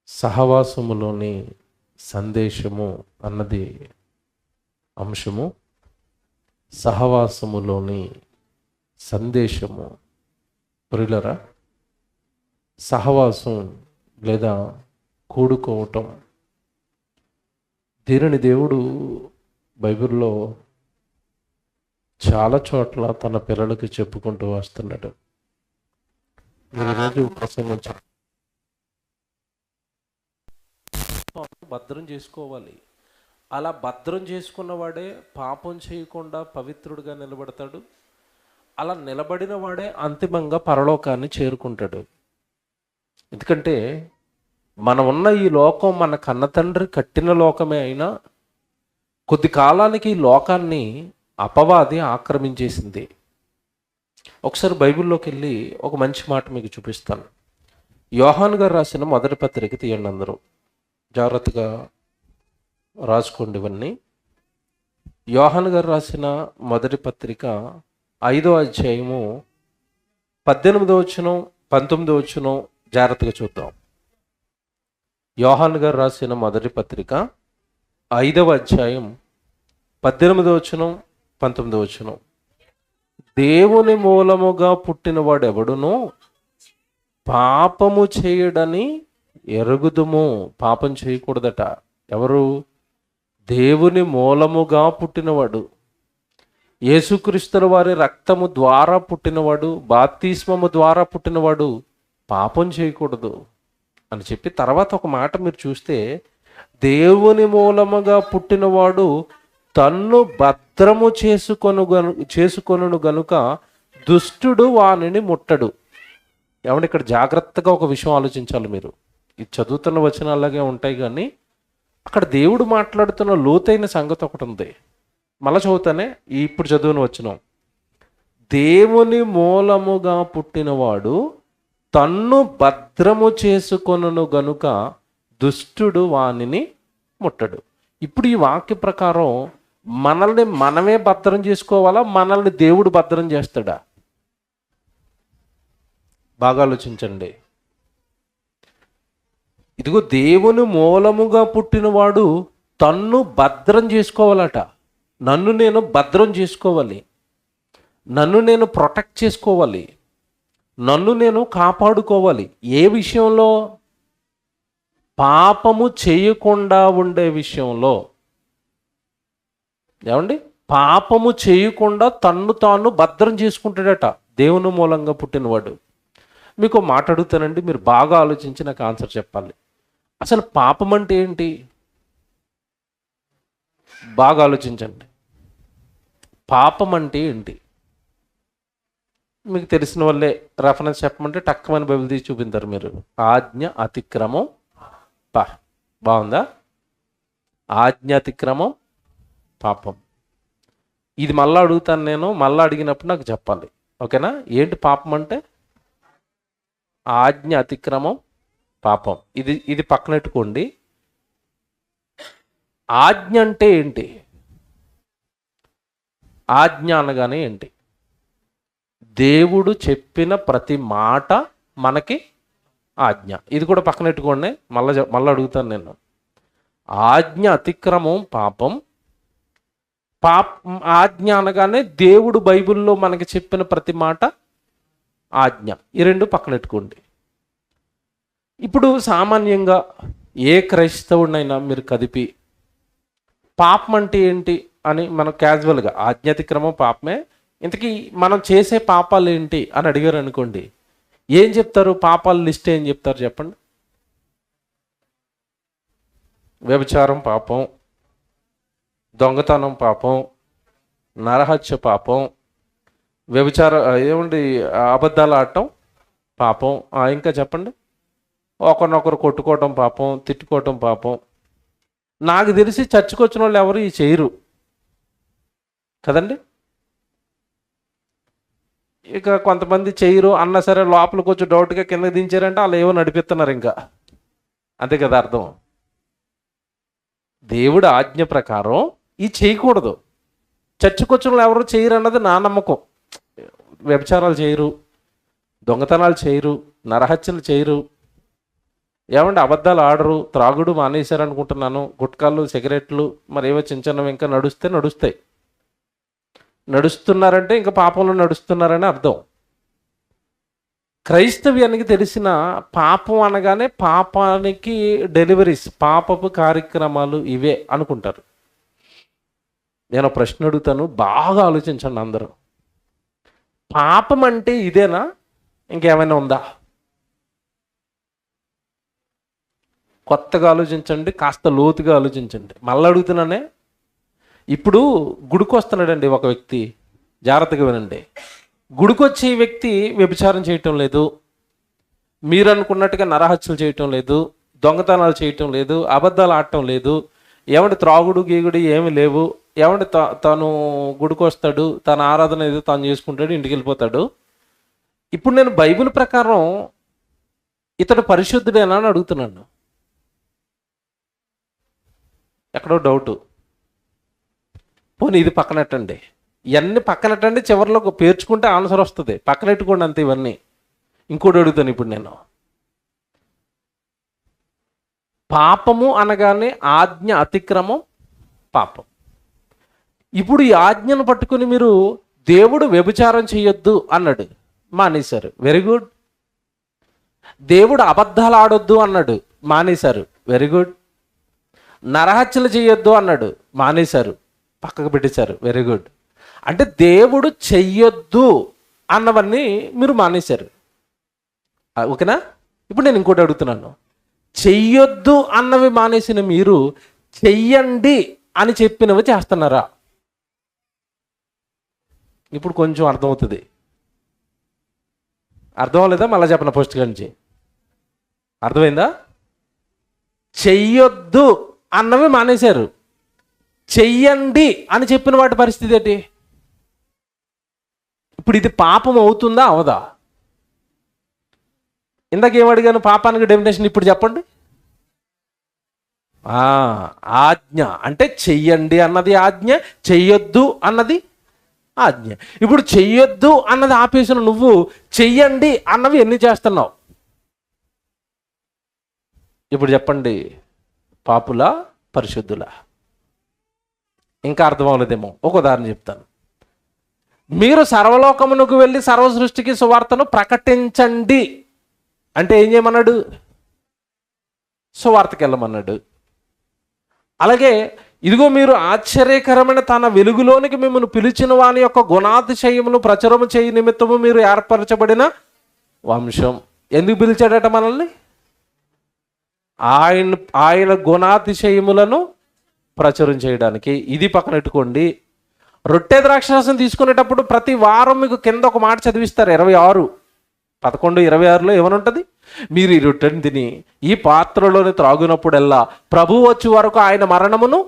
సహవాసములోని సందేశము అన్నది అంశము. సహవాసములోని సందేశము. ప్రియులరా, సహవాసం లేదా కూడుకోవటం, దీనిని దేవుడు బైబిల్లో చాలా చోట్ల తన పిల్లలకి చెప్పుకుంటూ వస్తున్నాడు. నేను ఈరోజు ప్రసంగం భద్రం చేసుకోవాలి. అలా భద్రం చేసుకున్నవాడే పాపం చేయకుండా పవిత్రుడిగా నిలబడతాడు. అలా నిలబడిన వాడే అంతిమంగా పరలోకాన్ని చేరుకుంటాడు. ఎందుకంటే మనం ఉన్న ఈ లోకం మన కన్నతండ్రి కట్టిన లోకమే అయినా కొద్ది కాలానికి ఈ లోకాన్ని అపవాది ఆక్రమించేసింది. ఒకసారి బైబిల్లోకి వెళ్ళి ఒక మంచి మాట మీకు చూపిస్తాను. యోహాను గారు రాసిన మొదటి పత్రిక తీయండి. అందరూ జాగ్రత్తగా రాసుకోండి ఇవన్నీ. యోహాను గారు రాసిన మొదటి పత్రిక 5వ అధ్యాయము 18వ వచనం 19వ వచనం జాగ్రత్తగా చూద్దాం. యోహాను గారు రాసిన మొదటి పత్రిక 5వ అధ్యాయం 18వ వచనం 19వ వచనం. దేవుని మూలముగా పుట్టినవాడెవడునో పాపము చేయడని ఎరుగుదుము. పాపం చేయకూడదట. ఎవరు? దేవుని మూలముగా పుట్టినవాడు, యేసుక్రీస్తుల వారి రక్తము ద్వారా పుట్టినవాడు, బాప్తిస్మము ద్వారా పుట్టినవాడు పాపం చేయకూడదు అని చెప్పి తర్వాత ఒక మాట మీరు చూస్తే, దేవుని మూలముగా పుట్టినవాడు తన్ను భద్రము చేసుకొనును గనుక దుష్టుడు వానిని ముట్టడు. ఏమంటే ఇక్కడ జాగ్రత్తగా ఒక విషయం ఆలోచించాలి మీరు. ఇది చదువుతున్న వచనాలాగే ఉంటాయి, కానీ అక్కడ దేవుడు మాట్లాడుతున్న లోతైన సంగతి ఒకటి ఉంది. మళ్ళా చదువుతానే, ఇప్పుడు చదువుని వచనం. దేవుని మూలముగా పుట్టినవాడు తన్ను భద్రము చేసుకొనును గనుక దుష్టుడు వానిని ముట్టడు. ఇప్పుడు ఈ వాక్య ప్రకారం మనల్ని మనమే భద్రం చేసుకోవాలా, మనల్ని దేవుడు భద్రం చేస్తాడా? బాగా ఆలోచించండి. ఇదిగో దేవుని మూలముగా పుట్టినవాడు తన్ను భద్రం చేసుకోవాలట. నన్ను నేను భద్రం చేసుకోవాలి, నన్ను నేను ప్రొటెక్ట్ చేసుకోవాలి, నన్ను నేను కాపాడుకోవాలి. ఏ విషయంలో? పాపము చేయకుండా ఉండే విషయంలో. ఏమండి? పాపము చేయకుండా తన్ను తాను భద్రం చేసుకుంటాడట దేవుని మూలంగా పుట్టినవాడు. మీకు మాట అడుగుతానండి, మీరు బాగా ఆలోచించి నాకు ఆన్సర్ చెప్పాలి. అసలు పాపం అంటే ఏంటి? బాగా ఆలోచించండి. పాపం అంటే ఏంటి? మీకు తెలిసిన వాళ్ళే రెఫరెన్స్ చెప్పమంటే టక్కమని బైబిల్ తీసి చూపించారు మీరు. ఆజ్ఞ అతిక్రమం. బాగుందా? ఆజ్ఞ అతిక్రమం పాపం. ఇది మళ్ళీ అడుగుతాను నేను, మళ్ళీ అడిగినప్పుడు నాకు చెప్పాలి. ఓకేనా? ఏంటి పాపం అంటే? ఆజ్ఞ అతిక్రమం పాపం. ఇది పక్కనెట్టుకోండి. ఆజ్ఞ అంటే ఏంటి? ఆజ్ఞ అనగానే ఏంటి? దేవుడు చెప్పిన ప్రతి మాట మనకి ఆజ్ఞ. ఇది కూడా పక్కనెట్టుకోండి, మళ్ళీ అడుగుతాను నేను. ఆజ్ఞ అతిక్రమం పాపం. ఆజ్ఞ అనగానే దేవుడు బైబిల్లో మనకి చెప్పిన ప్రతి మాట ఆజ్ఞ. ఈ రెండు పక్కనెట్టుకోండి. ఇప్పుడు సామాన్యంగా ఏ క్రైస్తవుడినైనా మీరు కదిపి పాపం అంటే ఏంటి అని మనం క్యాజువల్గా ఆజ్ఞాతిక్రమం పాపమే, ఇంతకీ మనం చేసే పాపాలు ఏంటి అని అడిగారు అనుకోండి, ఏం చెప్తారు? పాపాల లిస్ట్ ఏం చెప్తారు చెప్పండి? వ్యభిచారం పాపం, దొంగతనం పాపం, నరహత్య పాపం, ఏమండి అబద్ధాలు ఆడటం పాపం. ఇంకా చెప్పండి. ఒకరినొకరు కొట్టుకోవటం పాపం, తిట్టుకోవటం పాపం. నాకు తెలిసి చర్చికి వచ్చిన వాళ్ళు ఎవరు ఈ చేయరు కదండి. ఇక కొంతమంది చేయరు అన్నా సరే లోపలికి వచ్చి డౌట్గా కిందకి దించారంటే వాళ్ళు ఏమో నడిపిస్తున్నారు ఇంకా. అంతే కదా అర్థం. దేవుడు ఆజ్ఞ ప్రకారం ఇది చేయకూడదు. చర్చికి వచ్చిన వాళ్ళు ఎవరు చేయరు అన్నది నా నమ్మకం. వ్యభిచారాలు చేయరు, దొంగతనాలు చేయరు, నరహత్యలు చేయరు, ఏమంటే అబద్ధాలు ఆడరు, త్రాగుడు మానేశారు అనుకుంటున్నాను, గుట్కాలు సిగరెట్లు మరేవో చిన్న చిన్నవి ఇంకా నడుస్తాయి. నడుస్తున్నారంటే ఇంకా పాపంలో నడుస్తున్నారని అర్థం. క్రైస్తవ్యానికి తెలిసిన పాపం అనగానే పాపానికి డెలివరీస్, పాపపు కార్యక్రమాలు ఇవే అనుకుంటారు. నేను ప్రశ్న అడుగుతాను, బాగా ఆలోచించండి అందరూ. పాపం అంటే ఇదేనా, ఇంకేమైనా ఉందా? కొత్తగా ఆలోచించండి, కాస్త లోతుగా ఆలోచించండి. మళ్ళీ అడుగుతున్నానే, ఇప్పుడు గుడికి వస్తున్నాడండి ఒక వ్యక్తి, జాగ్రత్తగా వినండి. గుడికొచ్చే వ్యక్తి వ్యభిచారం చేయటం లేదు, మీరు అనుకున్నట్టుగా నరహత్యలు చేయటం లేదు, దొంగతనాలు చేయటం లేదు, అబద్ధాలు ఆడటం లేదు, ఏమంటే త్రాగుడు గీగుడు ఏమి లేవు. ఏమంటే తను గుడికి వస్తాడు, తన ఆరాధన ఏదో తాను చేసుకుంటాడు, ఇంటికి వెళ్ళిపోతాడు. ఇప్పుడు నేను బైబిల్ ప్రకారం ఇతడు పరిశుద్ధుడేనా అని అడుగుతున్నాను. ఎక్కడో డౌటు. పోనీ ఇది పక్కనట్టండి, ఇవన్నీ పక్కనట్టండి, చివరిలో పేర్చుకుంటే ఆన్సర్ వస్తుంది, పక్కనెట్టుకోండి అంతే ఇవన్నీ. ఇంకోటి అడుగుతాను ఇప్పుడు నేను. పాపము అనగానే ఆజ్ఞ అతిక్రమం పాపం. ఇప్పుడు ఈ ఆజ్ఞను పట్టుకుని మీరు దేవుడు వ్యభిచారం చేయొద్దు అన్నాడు, మానేశారు, వెరీ గుడ్. దేవుడు అబద్ధాలు ఆడొద్దు అన్నాడు, మానేశారు, వెరీ గుడ్. నరహత్యలు చేయొద్దు అన్నాడు, మానేశారు, పక్కకు పెట్టేశారు, వెరీ గుడ్. అంటే దేవుడు చెయ్యొద్దు అన్నవన్నీ మీరు మానేశారు, ఓకేనా? ఇప్పుడు నేను ఇంకోటి అడుగుతున్నాను, చెయ్యొద్దు అన్నవి మానేసిన మీరు చెయ్యండి అని చెప్పినవి చేస్తున్నారా? ఇప్పుడు కొంచెం అర్థమవుతుంది. అర్థం అవ్వలేదా? మళ్ళీ చెప్పిన పోస్ట్ నుంచి అర్థమైందా? చెయ్యొద్దు అన్నవి మానేశారు, చెయ్యండి అని చెప్పిన వాటి పరిస్థితి ఏంటి? ఇప్పుడు ఇది పాపం అవుతుందా అవదా? ఇందాక ఏమడిగాను, పాపానికి డెఫినేషన్ ఇప్పుడు చెప్పండి. ఆజ్ఞ అంటే చెయ్యండి అన్నది ఆజ్ఞ, చెయ్యొద్దు అన్నది ఆజ్ఞ. ఇప్పుడు చెయ్యొద్దు అన్నది ఆపేసిన నువ్వు చెయ్యండి అన్నవి ఎన్ని చేస్తున్నావు? ఇప్పుడు చెప్పండి, పాపులా పరిశుద్ధులా? ఇంకా అర్థం అవ్వలేదేమో. ఒక ఉదాహరణ చెప్తాను. మీరు సర్వలోకమునకు వెళ్ళి సర్వ సృష్టికి సువార్తను ప్రకటించండి అంటే ఏం చేయమన్నాడు? సువార్తకి వెళ్ళమన్నాడు. అలాగే ఇదిగో మీరు ఆశ్చర్యకరమైన తన వెలుగులోనికి మిమ్మల్ని పిలిచిన వాని యొక్క గుణాతిశయమును ప్రచురము చేయ నిమిత్తము మీరు ఏర్పరచబడిన వంశం. ఎందుకు పిలిచాడట మనల్ని? ఆయన గుణాతిశయములను ప్రచురం చేయడానికి. ఇది పక్కన పెట్టుకోండి. రొట్టె ద్రాక్షారసం తీసుకునేటప్పుడు ప్రతి వారం మీకు కింద ఒక మాట చదివిస్తారు, 11:26 ఏమని ఉంటుంది? మీరు ఈ రొట్టెని తిని ఈ పాత్రలోని త్రాగునప్పుడల్లా ప్రభు వచ్చే వరకు ఆయన మరణమును.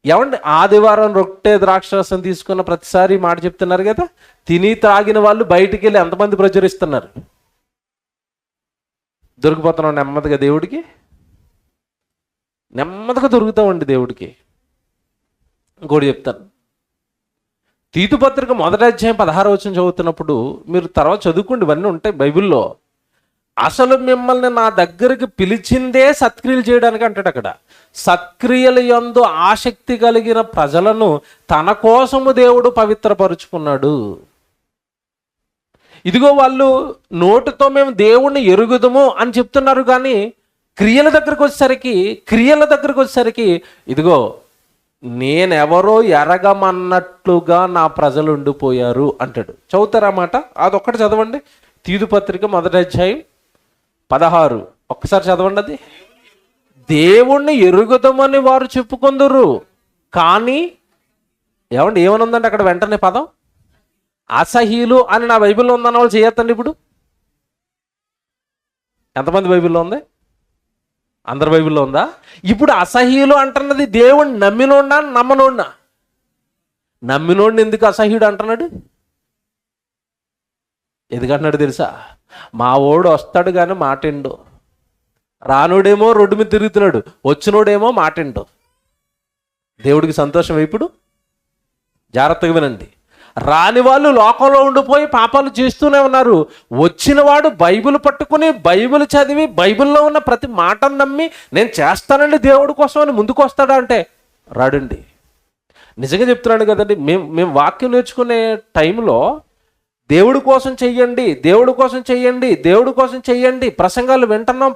ఏమండి, ఆదివారం రొట్టె ద్రాక్షారసం తీసుకున్న ప్రతిసారి మాట చెప్తున్నారు కదా. తిని త్రాగిన వాళ్ళు బయటికి వెళ్ళి ఎంతమంది ప్రచురిస్తున్నారు? దొరికిపోతున్నాం నెమ్మదిగా దేవుడికి, నెమ్మదిగా దొరుకుతామండి దేవుడికి. ఇంకోటి చెప్తాను, తీతు పత్రిక 1వ అధ్యాయం 16వ వచనం చదువుతున్నప్పుడు మీరు తర్వాత చదువుకోండి, ఇవన్నీ ఉంటాయి బైబిల్లో. అసలు మిమ్మల్ని నా దగ్గరికి పిలిచిందే సత్క్రియలు చేయడానికి అంటాడు అక్కడ. సత్క్రియల యందు ఆసక్తి కలిగిన ప్రజలను తన కోసము దేవుడు పవిత్రపరుచుకున్నాడు. ఇదిగో వాళ్ళు నోటితో మేము దేవుణ్ణి ఎరుగుదము అని చెప్తున్నారు, కానీ క్రియల దగ్గరకు వచ్చేసరికి ఇదిగో నేనెవరో ఎరగమన్నట్లుగా నా ప్రజలు ఉండిపోయారు అంటాడు. చదువుతారా మాట? అదొక్కటి చదవండి. తీతు పత్రిక 1వ అధ్యాయం 16 ఒక్కసారి చదవండి. అది దేవుణ్ణి ఎరుగుదమని వారు చెప్పుకుందరు, కానీ ఏమండి ఏమనుందంటే అక్కడ వెంటనే పదం అసహ్యులు అని నా బైబిల్లో ఉందన్న వాళ్ళు చేయొద్దండి. ఇప్పుడు ఎంతమంది బైబిల్లో ఉంది? అందరి బైబిల్లో ఉందా? ఇప్పుడు అసహ్యులు అంటున్నది దేవుణ్ణి నమ్మినోడా నమ్మనోడా? నమ్మినోడిని ఎందుకు అసహ్యుడు అంటున్నాడు? ఎందుకంటున్నాడు తెలుసా? మా ఓడు వస్తాడు కానీ మాటిండు, రానుడేమో రోడ్డు మీద తిరుగుతున్నాడు, వచ్చినోడేమో మాటిండు. దేవుడికి సంతోషం. ఇప్పుడు జాగ్రత్తగా వినండి, రాని వాళ్ళు లోకంలో ఉండిపోయి పాపాలు చేస్తూనే ఉన్నారు. వచ్చిన వాడు బైబిల్ పట్టుకుని బైబిల్ చదివి బైబిల్లో ఉన్న ప్రతి మాటను నమ్మి నేను చేస్తానండి దేవుడి కోసం అని ముందుకు వస్తాడా అంటే రాడండి. నిజంగా చెప్తున్నాడు కదండి. మేము వాక్యం నేర్చుకునే టైంలో దేవుడి కోసం చెయ్యండి, దేవుడి కోసం చెయ్యండి, దేవుడి కోసం చెయ్యండి, ప్రసంగాలు వింటున్నాం.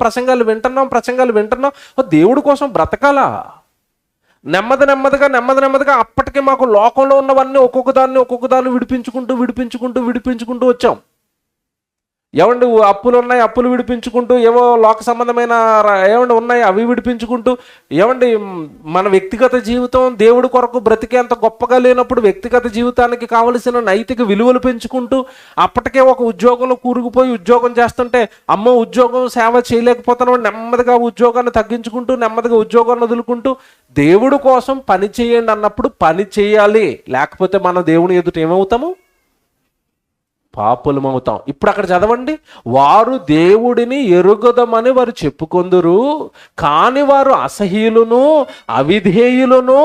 దేవుడి కోసం బ్రతకాలా? నెమ్మదిగా అప్పటికే మాకు లోకంలో ఉన్నవన్నీ ఒక్కొక్క దాన్ని విడిపించుకుంటూ వచ్చాం. ఏమండి అప్పులు ఉన్నాయి, అప్పులు విడిపించుకుంటూ, ఏవో లోక సంబంధమైన ఏమండి ఉన్నాయి అవి విడిపించుకుంటూ, ఏమండి మన వ్యక్తిగత జీవితం దేవుడి కొరకు బ్రతికేంత గొప్పగా లేనప్పుడు వ్యక్తిగత జీవితానికి కావలసిన నైతిక విలువలు పెంచుకుంటూ, అప్పటికే ఒక ఉద్యోగంలో కూరుకుపోయి ఉద్యోగం చేస్తుంటే అమ్మో ఉద్యోగం సేవ చేయలేకపోతున్నాం, నెమ్మదిగా ఉద్యోగాన్ని తగ్గించుకుంటూ నెమ్మదిగా ఉద్యోగాన్ని వదులుకుంటూ దేవుడి కోసం పని చేయండి అన్నప్పుడు పని చేయాలి. లేకపోతే మనం దేవుని ఎదుట ఏమవుతాము? పాపులమవుతాం. ఇప్పుడు అక్కడ చదవండి, వారు దేవుడిని ఎరుగదమని వారు చెప్పుకొందురు, కాని వారు అసహ్యులను అవిధేయులను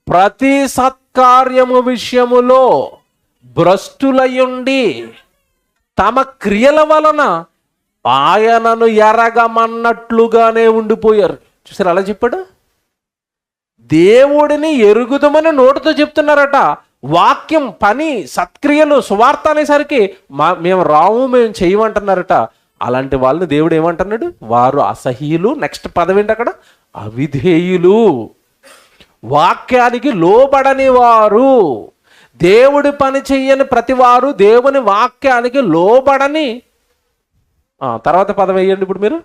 ప్రతి సత్కార్యము విషయములో భ్రష్టులయుండి తమ క్రియల వలన ఆయనను ఎరగమన్నట్లుగానే ఉండిపోయారు. చూసారు అలా చెప్పాడు. దేవుడిని ఎరుగుదమని నోటితో చెప్తున్నారట, వాక్యం పని సత్క్రియలు సువార్త అనేసరికి మేము చేయమంటున్నారట. అలాంటి వాళ్ళని దేవుడు ఏమంటున్నాడు? వారు అసహ్యులు. నెక్స్ట్ పదం ఏంటి అక్కడ? అవిధేయులు, వాక్యానికి లోబడని వారు. దేవుడి పని చెయ్యని ప్రతివారు దేవుని వాక్యానికి లోబడని. తర్వాత పదం వేయండి ఇప్పుడు మీరు.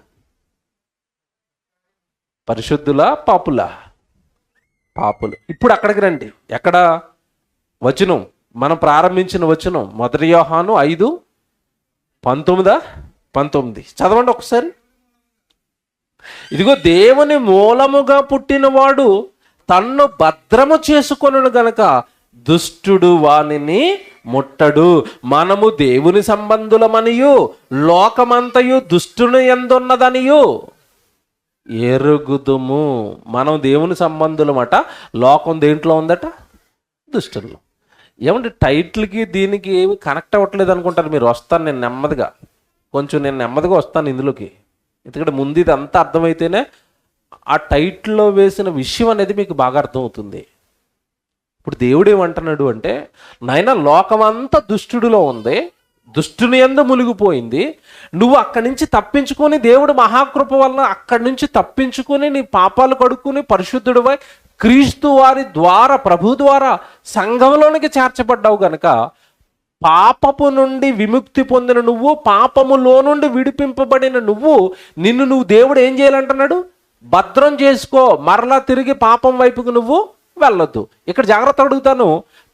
పరిశుద్ధుల పాపుల? పాపులు. ఇప్పుడు అక్కడికి రండి. ఎక్కడ వచనం? మనం ప్రారంభించిన వచనం 1 యోహాను 5:19 చదవండి ఒకసారి. ఇదిగో దేవుని మూలముగా పుట్టినవాడు తన్ను భద్రము చేసుకొనును గనక దుష్టుడు వానిని ముట్టడు. మనము దేవుని సంబంధులమనియు లోకమంతయు దుష్టుని యందున్నదనియు ఎరుగుదుము. మనం దేవుని సంబంధులమట, లోకం దేంట్లో ఉందట? దుష్టుల్లో. ఏమంటే టైటిల్కి దీనికి ఏమి కనెక్ట్ అవ్వట్లేదు అనుకుంటారు మీరు. వస్తాను నేను నెమ్మదిగా వస్తాను ఇందులోకి. ఎందుకంటే ముందు ఇది అంతా అర్థమైతేనే ఆ టైటిల్లో వేసిన విషయం అనేది మీకు బాగా అర్థమవుతుంది. ఇప్పుడు దేవుడు ఏమంటున్నాడు అంటే, నాయన లోకమంతా దుష్టుడిలో ఉంది, దుష్టుని యందు మునిగిపోయింది. నువ్వు అక్కడి నుంచి తప్పించుకొని దేవుడు మహాకృప వలన అక్కడి నుంచి తప్పించుకొని నీ పాపాలు కడుక్కుని పరిశుద్ధుడివై క్రీస్తు వారి ద్వారా ప్రభు ద్వారా సంఘంలోనికి చేర్చబడ్డావు గనక పాపపు నుండి విముక్తి పొందిన నువ్వు, పాపములో నుండి విడిపింపబడిన నిన్ను దేవుడు ఏం చేయాలంటున్నాడు? భద్రం చేసుకో. మరలా తిరిగి పాపం వైపుకు నువ్వు వెళ్ళొద్దు. ఇక్కడ జాగ్రత్త అడుగుతాను,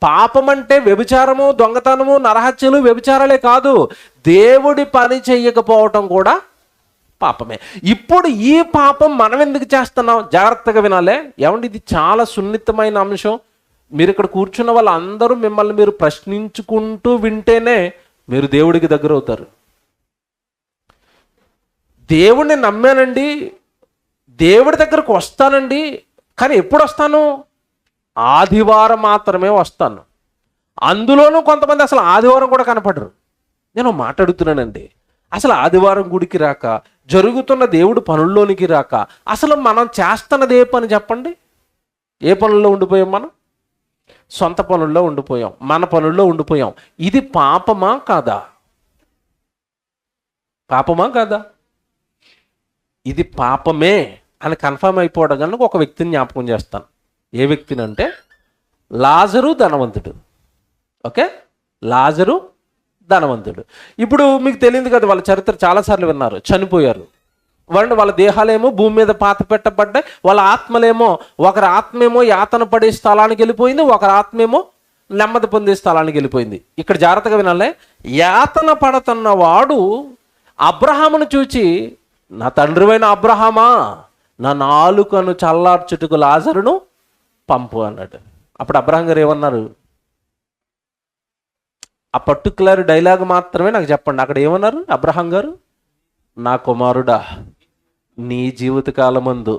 పాపం అంటే వ్యభిచారము, దొంగతనము, నరహత్యలు, వ్యభిచారాలే కాదు, దేవుడి పని చెయ్యకపోవటం కూడా పాపమే. ఇప్పుడు ఈ పాపం మనం ఎందుకు చేస్తున్నాం? జాగ్రత్తగా వినాలే. ఏమంటే ఇది చాలా సున్నితమైన అంశం. మీరు ఇక్కడ కూర్చున్న వాళ్ళందరూ మిమ్మల్ని మీరు ప్రశ్నించుకుంటూ వింటేనే మీరు దేవుడికి దగ్గర అవుతారు. దేవుడిని నమ్మానండి, దేవుడి దగ్గరకు వస్తానండి, కానీ ఎప్పుడు వస్తాను? ఆదివారం మాత్రమే వస్తాను. అందులోనూ కొంతమంది అసలు ఆదివారం కూడా కనపడరు. నేను మాట్లాడుతున్నానండి, అసలు ఆదివారం గుడికి రాక, జరుగుతున్న దేవుడు పనుల్లోనికి రాక, అసలు మనం చేస్తున్నది ఏ పని చెప్పండి? ఏ పనుల్లో ఉండిపోయాం? మనం సొంత పనుల్లో ఉండిపోయాం, మన పనుల్లో ఉండిపోయాం. ఇది పాపమా కాదా? పాపమా కాదా? ఇది పాపమే అని కన్ఫర్మ్ అయిపోవడం కనుక ఒక వ్యక్తిని జ్ఞాపకం చేస్తాను. ఏ వ్యక్తిని అంటే లాజరు ధనవంతుడు. ఓకే, లాజరు ధనవంతుడు. ఇప్పుడు మీకు తెలియదు కదా, వాళ్ళ చరిత్ర చాలాసార్లు విన్నారు. చనిపోయారు వాళ్ళ దేహాలేమో భూమి మీద పాత పెట్టబడ్డాయి. వాళ్ళ ఆత్మలేమో, ఒకరి ఆత్మేమో యాతన పడే స్థలానికి వెళ్ళిపోయింది, ఒకరి ఆత్మేమో నెమ్మది పొందే స్థలానికి వెళ్ళిపోయింది. ఇక్కడ జాగ్రత్తగా వినాలే. యాతన పడుతున్నవాడు అబ్రహామును చూచి, నా తండ్రివైన అబ్రహామా, నా నాలుకను చల్లార్చుటకు లాజరును పంపు అన్నాడు. అప్పుడు అబ్రహాం గారు ఏమన్నారు? ఆ పర్టికులర్ డైలాగ్ మాత్రమే నాకు చెప్పండి. అక్కడ ఏమన్నారు అబ్రహాం గారు? నా కుమారుడా, నీ జీవితకాలమందు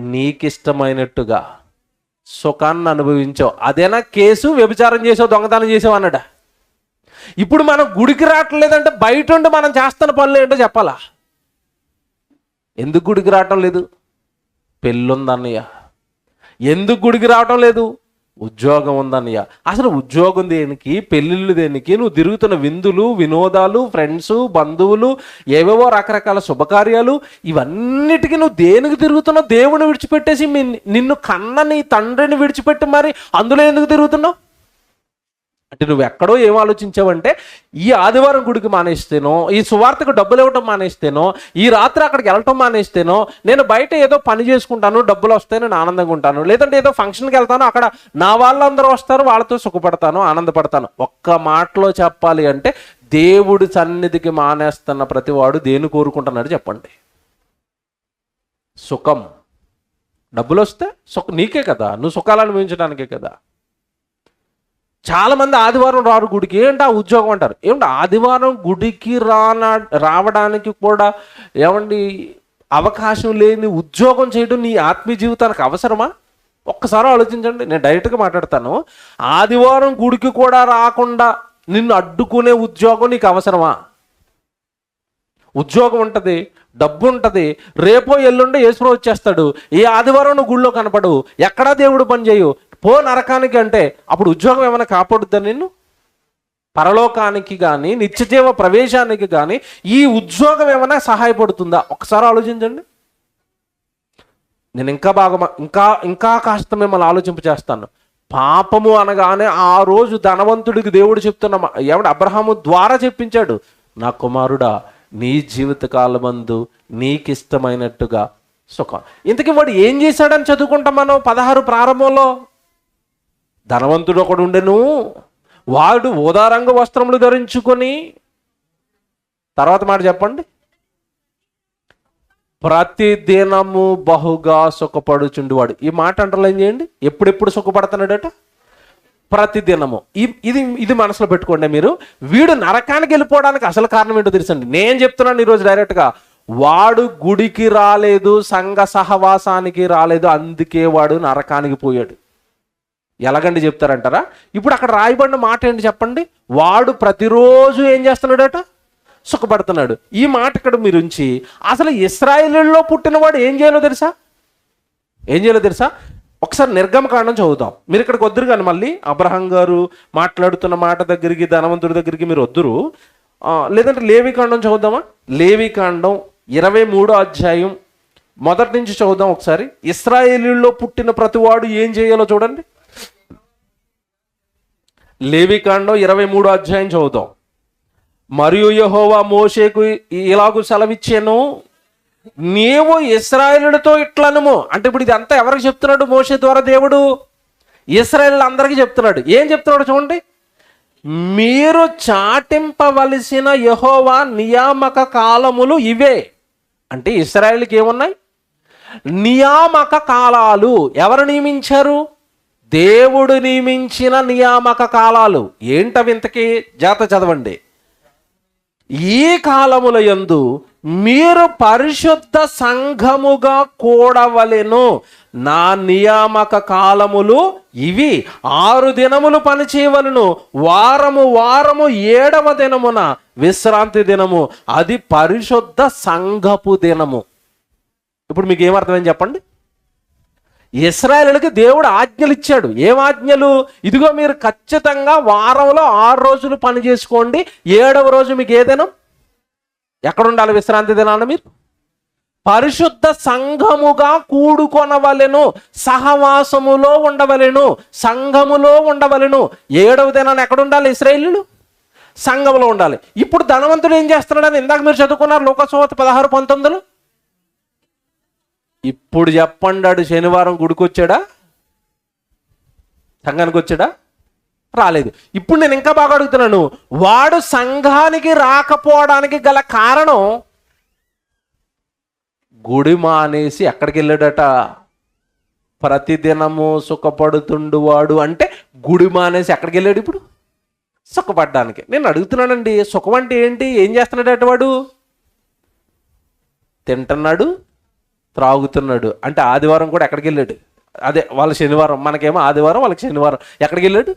నీకిష్టమైనట్టుగా సుఖాన్ని అనుభవించావు. అదేనా కేసు? వ్యభిచారం చేసావు, దొంగతనం చేసావు అన్నాడా? ఇప్పుడు మనం గుడికి రావట్లేదంటే బయట ఉండి మనం చేస్తున్న పనులు ఏంటో చెప్పాలా? ఎందుకు గుడికి రావటం లేదు? పెళ్ళుందన్నయ్య. ఎందుకు గుడికి రావటం లేదు? ఉద్యోగం ఉందన్నయ్య. అసలు ఉద్యోగం దేనికి, పెళ్ళిళ్ళు దేనికి? నువ్వు తిరుగుతున్న విందులు, వినోదాలు, ఫ్రెండ్స్, బంధువులు, ఏవేవో రకరకాల శుభకార్యాలు, ఇవన్నిటికీ నువ్వు దేనికి తిరుగుతున్నావు? దేవుని విడిచిపెట్టేసి నిన్ను కన్న నీ తండ్రిని విడిచిపెట్టి మరి అందులో ఎందుకు తిరుగుతున్నావు? అంటే నువ్వు ఎక్కడో ఏం ఆలోచించావంటే, ఈ ఆదివారం గుడికి మానేస్తేనో, ఈ సువార్తకు డబ్బులు ఇవ్వటం మానేస్తేనో, ఈ రాత్రి అక్కడికి వెళ్ళటం మానేస్తేనో, నేను బయట ఏదో పని చేసుకుంటాను, డబ్బులు వస్తాయి, నేను ఆనందంగా ఉంటాను, లేదంటే ఏదో ఫంక్షన్కి వెళ్తాను, అక్కడ నా వాళ్ళందరూ వస్తారు, వాళ్ళతో సుఖపడతాను, ఆనందపడతాను. ఒక్క మాటలో చెప్పాలి అంటే, దేవుడి సన్నిధికి మానేస్తున్న ప్రతివాడు దేన్ని కోరుకుంటున్నాడు చెప్పండి? సుఖం. డబ్బులు వస్తే నీకే కదా, నువ్వు సుఖాలు అనుభవించడానికే కదా. చాలామంది ఆదివారం రారు గుడికి. ఏంటి ఆ ఉద్యోగం అంటారు. ఏమంటే ఆదివారం గుడికి రావడానికి కూడా ఏమండి అవకాశం లేని ఉద్యోగం చేయడం నీ ఆత్మీయ జీవితానికి అవసరమా? ఒక్కసారి ఆలోచించండి. నేను డైరెక్ట్గా మాట్లాడతాను. ఆదివారం గుడికి కూడా రాకుండా నిన్ను అడ్డుకునే ఉద్యోగం నీకు అవసరమా? ఉద్యోగం ఉంటుంది, డబ్బు ఉంటుంది, రేపో ఎల్లుండో యేసుప్రభు వచ్చేస్తాడు. ఈ ఆదివారం నువ్వు గుళ్ళో కనపడు, ఎక్కడా దేవుడు పని చేయు, పో నరకానికి అంటే అప్పుడు ఉద్యోగం ఏమైనా కాపాడుద్దా నిన్ను? పరలోకానికి కానీ నిత్యజీవ ప్రవేశానికి కానీ ఈ ఉద్యోగం ఏమైనా సహాయపడుతుందా? ఒకసారి ఆలోచించండి. నేను ఇంకా కాస్త మిమ్మల్ని ఆలోచింపచేస్తాను. పాపము అనగానే ఆ రోజు ధనవంతుడికి దేవుడు చెప్తున్న ఏమంటే అబ్రహాము ద్వారా చెప్పించాడు, నా కుమారుడా నీ జీవితకాలమందు నీకు ఇష్టమైనట్టుగా సుఖం. ఇంతకీ వాడు ఏం చేశాడని చదువుకుంటాం మనం 16 ప్రారంభంలో. ధనవంతుడు ఒకడు ఉండెను, వాడు ఊదారంగు వస్త్రములు ధరించుకొని, తర్వాత మాట చెప్పండి, ప్రతి దినము బహుగా సుఖపడుచుండేవాడు. ఈ మాట అంటర్లైన్ చేయండి. ఎప్పుడెప్పుడు సుఖపడుతున్నాడట? ప్రతి దినము. ఇది మనసులో పెట్టుకోండి మీరు. వీడు నరకానికి వెళ్ళిపోవడానికి అసలు కారణం ఏంటో తెలుసండి. నేను చెప్తున్నాను ఈరోజు డైరెక్ట్గా. వాడు గుడికి రాలేదు, సంఘ సహవాసానికి రాలేదు, అందుకే వాడు నరకానికి పోయాడు. ఎలాగండి చెప్తారంటారా? ఇప్పుడు అక్కడ రాయబడిన మాట ఏంటి చెప్పండి? వాడు ప్రతిరోజు ఏం చేస్తున్నాడట? సుఖపడుతున్నాడు. ఈ మాట ఇక్కడ మీరు ఉంచి, అసలు ఇశ్రాయేలులో పుట్టినవాడు ఏం చేయాలో తెలుసా? ఒకసారి నిర్గమకాండం చదువుతాం. మీరు ఇక్కడికి వద్దురు కానీ మళ్ళీ అబ్రహాం గారు మాట్లాడుతున్న మాట దగ్గరికి, ధనవంతుడి దగ్గరికి మీరు వద్దురు. లేదంటే లేవికాండం చదువుదామా? లేవికాండం 23వ అధ్యాయం మొదటి నుంచి చదువుదాం ఒకసారి. ఇశ్రాయేలులో పుట్టిన ప్రతివాడు ఏం చేయాలో చూడండి. లేవికాండం 23వ అధ్యాయం చదువుతాం. మరియు యెహోవా మోషేకు ఇలాగూ సెలవిచ్చాను, నీవు ఇశ్రాయేలుతో ఇట్లనుము. అంటే ఇప్పుడు ఇది అంతా ఎవరికి చెప్తున్నాడు? మోషే ద్వారా దేవుడు ఇశ్రాయేలు అందరికీ చెప్తున్నాడు. ఏం చెప్తున్నాడు చూడండి. మీరు చాటింపవలసిన యెహోవా నియామక కాలములు ఇవే. అంటే ఇశ్రాయేలుకి ఏమున్నాయి? నియామక కాలాలు. ఎవరు నియమించారు? దేవుడు నియమించిన నియామక కాలాలు. ఏంటవి ఇంతకీ? జాగ్రత్త చదవండి. ఈ కాలముల యందు మీరు పరిశుద్ధ సంఘముగా కూడవలెను. నా నియామక కాలములు ఇవి. 6 దినములు పనిచేయవలను, వారము 7వ దినమున విశ్రాంతి దినము, అది పరిశుద్ధ సంఘపు దినము. ఇప్పుడు మీకు ఏమర్థమైంది చెప్పండి? ఇశ్రాయేలుకి దేవుడు ఆజ్ఞలు ఇచ్చాడు. ఏం ఆజ్ఞలు? ఇదిగో మీరు ఖచ్చితంగా వారంలో 6 రోజులు పని చేసుకోండి, 7వ రోజు మీకు ఏ దినం? ఎక్కడ ఉండాలి విశ్రాంతి దినాన? మీరు పరిశుద్ధ సంఘముగా కూడుకొనవలెను, సహవాసములో ఉండవలెను, సంఘములో ఉండవలెను. 7వ దినాన్ని ఎక్కడ ఉండాలి? ఇశ్రాయేలీయులు సంఘములో ఉండాలి. ఇప్పుడు ధనవంతుడు ఏం చేస్తున్నాడని ఇందాక మీరు చదువుకున్నారు లూకాసువార్త 16:19. ఇప్పుడు చెప్పండి, శనివారం గుడికి వచ్చాడా? సంఘానికి వచ్చాడా? రాలేదు. ఇప్పుడు నేను ఇంకా బాగా అడుగుతున్నాను, వాడు సంఘానికి రాకపోవడానికి గల కారణం గుడి మానేసి ఎక్కడికి వెళ్ళాడట? ప్రతిదినము సుఖపడుతుండు వాడు. అంటే గుడి మానేసి ఎక్కడికి వెళ్ళాడు? ఇప్పుడు సుఖపడ్డానికి. నేను అడుగుతున్నానండి, సుఖం అంటే ఏంటి? ఏం చేస్తున్నాడట వాడు? తింటున్నాడు, త్రాగుతున్నాడు. అంటే ఆదివారం కూడా ఎక్కడికి వెళ్ళాడు? అదే వాళ్ళ శనివారం, మనకేమో ఆదివారం, వాళ్ళకి శనివారం. ఎక్కడికి వెళ్ళాడు?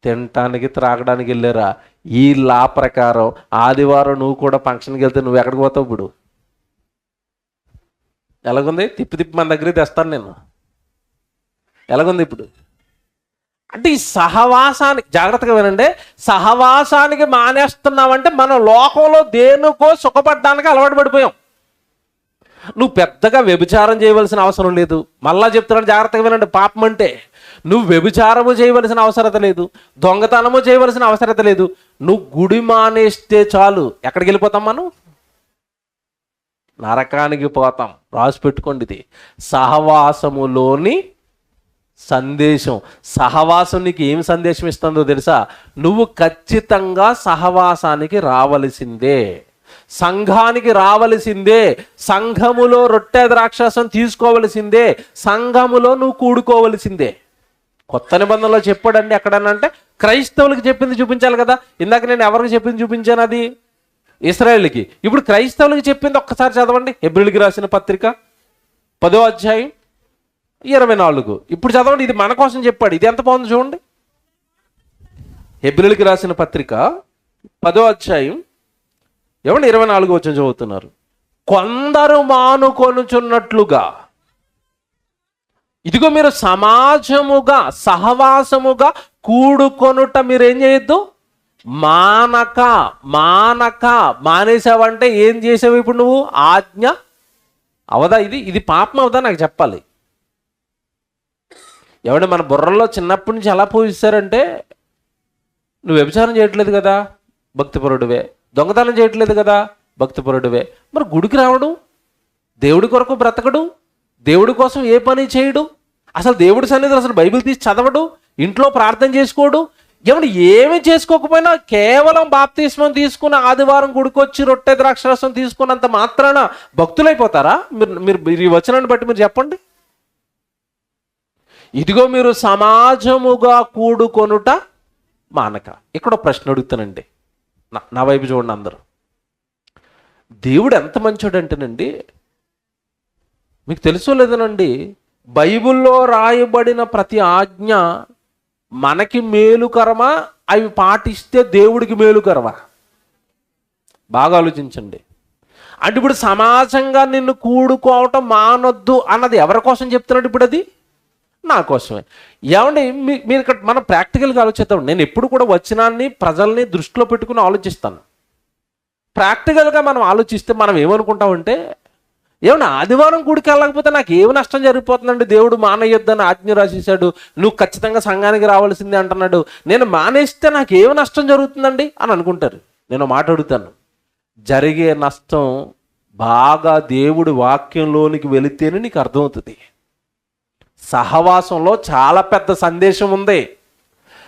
తినటానికి త్రాగడానికి వెళ్ళారా? ఈ లా ప్రకారం ఆదివారం నువ్వు కూడా ఫంక్షన్కి వెళ్తే నువ్వు ఎక్కడికి పోతావు? ఇప్పుడు ఎలాగుంది? తిప్పి తిప్పి మన దగ్గరికి తెస్తాను నేను. ఎలాగుంది ఇప్పుడు? అంటే ఈ సహవాసానికి, జాగ్రత్తగా వినండి, సహవాసానికి మానేస్తున్నావంటే మనం లోకంలో దేనికో సుఖపడడానికి అలవాటు పడిపోయాం. నువ్వు పెద్దగా వ్యభిచారం చేయవలసిన అవసరం లేదు. మళ్ళా చెప్తున్నాను, జాగ్రత్తగా వినండి. పాపం అంటే నువ్వు వ్యభిచారము చేయవలసిన అవసరత లేదు, దొంగతనము చేయవలసిన అవసరత లేదు. నువ్వు గుడి మానేస్తే చాలు. ఎక్కడికి వెళ్ళిపోతాం మనం? నరకానికి పోతాం. రాసి పెట్టుకోండి, ఇది సహవాసములోని సందేశం. సహవాసం నీకు ఏం సందేశం ఇస్తుందో తెలుసా? నువ్వు ఖచ్చితంగా సహవాసానికి రావలసిందే, సంఘానికి రావలసిందే, సంఘములో రొట్టె ద్రాక్షాసం తీసుకోవలసిందే, సంఘములో నువ్వు కూడుకోవలసిందే. కొత్త నిబంధనలో చెప్పాడండి ఎక్కడన్నా అంటే క్రైస్తవులకి చెప్పింది చూపించాలి కదా. ఇందాక నేను ఎవరికి చెప్పింది చూపించాను? అది ఇశ్రాయేలుకి. ఇప్పుడు క్రైస్తవులకి చెప్పింది ఒక్కసారి చదవండి. హెబ్రీయులకు రాసిన పత్రిక 10వ అధ్యాయం 24. ఇప్పుడు చదవండి, ఇది మన కోసం చెప్పాడు. ఇది ఎంత బాగుంది చూడండి. హెబ్రీయులకు రాసిన పత్రిక 10వ అధ్యాయం 24 వచనం చదువుతున్నారు. కొందరు మానుకొనుచున్నట్లుగా, ఇదిగో మీరు సమాజముగా సహవాసముగా కూడుకొనుట మీరేం చేయొద్దు, మానేసావంటే ఏం చేసావు ఇప్పుడు నువ్వు? ఆజ్ఞ అవదా? ఇది పాపం అవదా? నాకు చెప్పాలి. ఎవడ మన బుర్రలో చిన్నప్పటి నుంచి ఎలా పూజిస్తారంటే, నువ్వు వ్యభిచారం చేయట్లేదు కదా, భక్తిపరుడువే. దొంగతనం చేయట్లేదు కదా, భక్తిపరుడువే. మరి గుడికి రావడం, దేవుడి కొరకు బ్రతకడు, దేవుడి కోసం ఏ పని చేయడు, అసలు దేవుడి సన్నిధిలో అసలు బైబిల్ తీసి చదవడు, ఇంట్లో ప్రార్థన చేసుకోడు. ఏమి చేసుకోకపోయినా కేవలం బాప్తిస్మం తీసుకుని ఆదివారం గుడికొచ్చి రొట్టె ద్రాక్షరసం తీసుకున్నంత మాత్రాన భక్తులైపోతారా? మీరు ఈ వచనాన్ని బట్టి మీరు చెప్పండి. ఇదిగో మీరు సమాజముగా కూడుకొనుట మానక. ఇక్కడ ప్రశ్న అడుగుతానండి, నా వైపు చూడండి అందరూ. దేవుడు ఎంత మంచోడంటేనండి, మీకు తెలుసో లేదనండి, బైబిల్లో రాయబడిన ప్రతి ఆజ్ఞ మనకి మేలుకరమా, అవి పాటిస్తే దేవుడికి మేలుకరమా? బాగా ఆలోచించండి. అంటే ఇప్పుడు సమాజంగా నిన్ను కూడుకోవటం మానొద్దు అన్నది ఎవరి కోసం చెప్తున్నాడు? ఇప్పుడు అది నా కోసమే. ఏమండి, మీరు ఇక్కడ మనం ప్రాక్టికల్గా ఆలోచిద్దాం. నేను ఎప్పుడు కూడా వచనాన్ని ప్రజల్ని దృష్టిలో పెట్టుకుని ఆలోచిస్తాను. ప్రాక్టికల్గా మనం ఆలోచిస్తే మనం ఏమనుకుంటామంటే, ఏమన్నా ఆదివారం గుడికి వెళ్ళకపోతే నాకు ఏమి నష్టం జరిగిపోతుందండి, దేవుడు మానేయొద్దని ఆజ్ఞ రాసేసాడు, నువ్వు ఖచ్చితంగా సంఘానికి రావాల్సిందే అంటున్నాడు, నేను మానేస్తే నాకు ఏమి నష్టం జరుగుతుందండి అని అనుకుంటారు. నేను మాట అడుగుతాను, జరిగే నష్టం బాగా దేవుడి వాక్యంలోనికి వెళితేనే నీకు అర్థమవుతుంది. సహవాసంలో చాలా పెద్ద సందేశం ఉంది.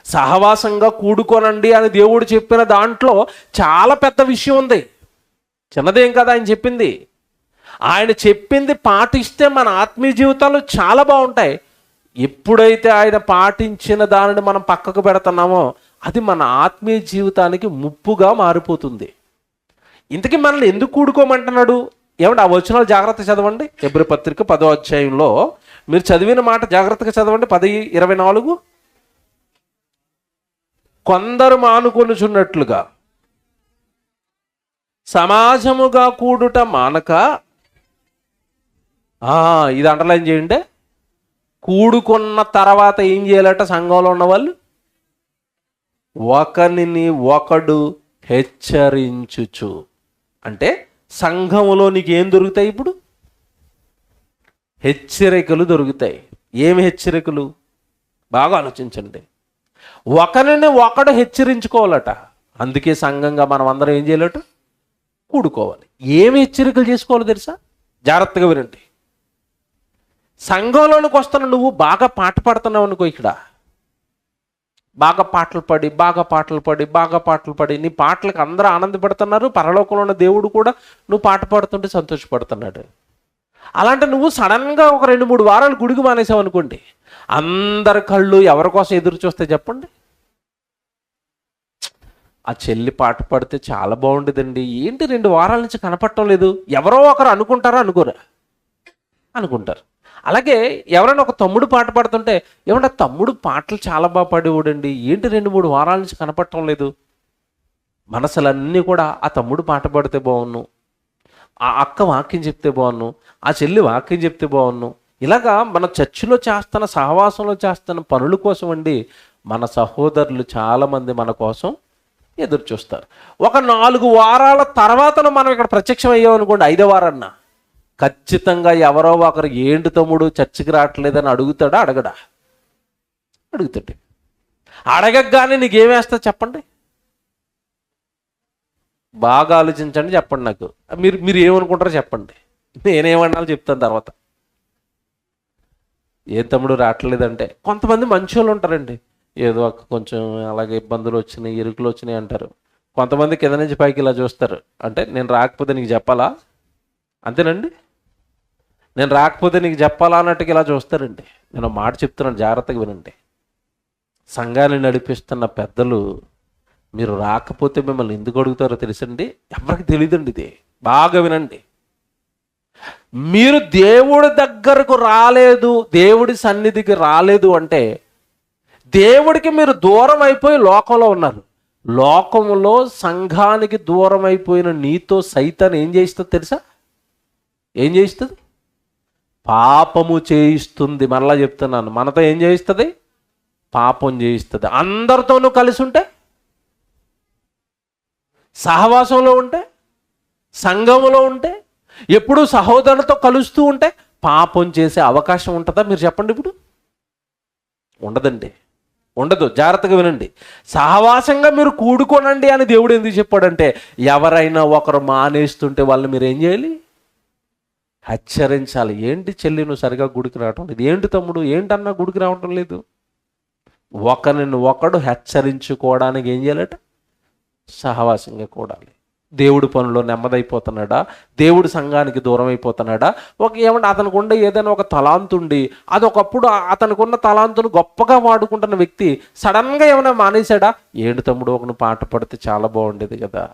సహవాసంగా కూడుకోనండి అని దేవుడు చెప్పిన దాంట్లో చాలా పెద్ద విషయం ఉంది. చిన్నదేం కదా ఆయన చెప్పింది. ఆయన చెప్పింది పాటిస్తే మన ఆత్మీయ జీవితాలు చాలా బాగుంటాయి. ఎప్పుడైతే ఆయన పాటించిన దానిని మనం పక్కకు పెడుతున్నామో అది మన ఆత్మీయ జీవితానికి ముప్పుగా మారిపోతుంది. ఇంతకీ మనల్ని ఎందుకు కూడుకోమంటున్నాడు? ఏమంటే ఆ వచనాలు జాగ్రత్త చదవండి. హెబ్రీ పత్రిక 10వ అధ్యాయంలో మీరు చదివిన మాట జాగ్రత్తగా చదవండి. 10:24. కొందరు మానుకొనుచున్నట్లుగా సమాజముగా కూడుట మానక, ఇది అండర్లైన్ చేయండి. కూడుకున్న తర్వాత ఏం చేయాలట? సంఘంలో ఉన్న వాళ్ళు ఒకరిని ఒకడు హెచ్చరించుచు. అంటే సంఘములో నీకు ఏం దొరుకుతాయి? ఇప్పుడు హెచ్చరికలు దొరుకుతాయి. ఏమి హెచ్చరికలు? బాగా ఆలోచించండి. ఒకరిని ఒకడు హెచ్చరించుకోవాలట. అందుకే సంఘంగా మనం అందరం ఏం చేయాలట? కూడుకోవాలి. ఏమి హెచ్చరికలు చేసుకోవాలో తెలుసా? జాగ్రత్తగా వినండి. సంఘంలోనికి వస్తున్న నువ్వు బాగా పాట పాడుతున్నావు అనుకో, ఇక్కడ బాగా పాటలు పాడి నీ పాటలకు అందరూ ఆనందపడుతున్నారు. పరలోకంలో ఉన్న దేవుడు కూడా నువ్వు పాట పాడుతుంటే సంతోషపడుతున్నాడు. అలాంటి నువ్వు సడన్గా ఒక 2-3 వారాలు గుడికి మానేసావు అనుకోండి, అందరి కళ్ళు ఎవరి కోసం ఎదురు చూస్తే చెప్పండి? ఆ చెల్లి పాట పాడితే చాలా బాగుండేదండి, ఏంటి 2 వారాల నుంచి కనపడటం లేదు, ఎవరో ఒకరు అనుకుంటారా? అనుకోరా? అనుకుంటారు. అలాగే ఎవరైనా ఒక తమ్ముడు పాట పాడుతుంటే, ఏమన్నా తమ్ముడు పాటలు చాలా బాగా పాడేవాడండి, ఏంటి 2-3 వారాల నుంచి కనపడటం లేదు, మనసులన్నీ కూడా ఆ తమ్ముడు పాట పాడితే బాగున్ను, ఆ అక్క వాక్యం చెప్తే బాగున్ను, ఆ చెల్లి వాక్యం చెప్తే బాగున్ను. ఇలాగా మన చర్చిలో చేస్తున్న, సహవాసంలో చేస్తున్న పనుల కోసం అండి మన సహోదరులు చాలామంది మన కోసం ఎదురు చూస్తారు. ఒక 4 వారాల తర్వాత మనం ఇక్కడ ప్రత్యక్షం అయ్యామనుకోండి, 5వ వారాన్న ఖచ్చితంగా ఎవరో ఒకరు ఏంటి తమ్ముడు చర్చికి రావట్లేదని అడుగుతాడా? అడగడా? అడుగుతాడు. అడగగానే నీకేమేస్తా చెప్పండి, బాగా ఆలోచించండి, చెప్పండి నాకు. మీరు ఏమనుకుంటారో చెప్పండి, నేనేమన్నాలో చెప్తాను తర్వాత. ఏ తమ్ముడు రావట్లేదంటే కొంతమంది మంచి వాళ్ళు ఉంటారండి, ఏదో కొంచెం అలాగే ఇబ్బందులు వచ్చినాయి, ఇరుకులు వచ్చినాయి అంటారు. కొంతమంది కింద నుంచి పైకి ఇలా చూస్తారు, అంటే నేను రాకపోతే నీకు చెప్పాలా, అంతేనండి, నేను రాకపోతే నీకు చెప్పాలా అన్నట్టుగా ఇలా చూస్తారండి. నేను మాట చెప్తున్నాను, జాగ్రత్తగా వినండి. సంఘాన్ని నడిపిస్తున్న పెద్దలు మీరు రాకపోతే మిమ్మల్ని ఎందుకు అడుగుతారో తెలుసండి? ఎవరికి తెలియదండి. ఇది బాగా వినండి. మీరు దేవుడి దగ్గరకు రాలేదు, దేవుడి సన్నిధికి రాలేదు అంటే దేవుడికి మీరు దూరం అయిపోయి లోకంలో ఉన్నారు. లోకంలో సంఘానికి దూరం అయిపోయిన నీతో సైతాన్ ఏం చేయిస్తుంది తెలుసా? ఏం చేయిస్తుంది? పాపము చేయిస్తుంది. మరలా చెప్తున్నాను, మనతో ఏం చేయిస్తుంది? పాపం చేయిస్తుంది. అందరితోనూ కలిసి ఉంటే, సహవాసంలో ఉంటే, సంఘంలో ఉంటే, ఎప్పుడు సహోదరులతో కలుస్తూ ఉంటే పాపం చేసే అవకాశం ఉంటుందా? మీరు చెప్పండి. ఇప్పుడు ఉండదండి, ఉండదు. జాగ్రత్తగా వినండి. సహవాసంగా మీరు కూడుకోనండి అని దేవుడు ఎందుకు చెప్పాడంటే, ఎవరైనా ఒకరు మానేస్తుంటే వాళ్ళని మీరు ఏం చేయాలి? హెచ్చరించాలి. ఏంటి చెల్లి నువ్వు సరిగా గుడికి రావటం లేదు, ఏంటి తమ్ముడు ఏంటన్నా గుడికి రావటం లేదు, ఒకరిని ఒకడు హెచ్చరించుకోవడానికి ఏం చేయాలట? సహవాసంగా కూడాలి. దేవుడి పనుల్లో నెమ్మదైపోతున్నాడా? దేవుడి సంఘానికి దూరం అయిపోతున్నాడా? ఏమంటే అతనికి ఉండే ఏదైనా ఒక తలాంతుండి, అది ఒకప్పుడు అతనికి ఉన్న తలాంతును గొప్పగా వాడుకుంటున్న వ్యక్తి సడన్గా ఏమైనా మానేశాడా? ఏంటి తమ్ముడు, ఒక నువ్వు పాట పడితే చాలా బాగుండేది కదా,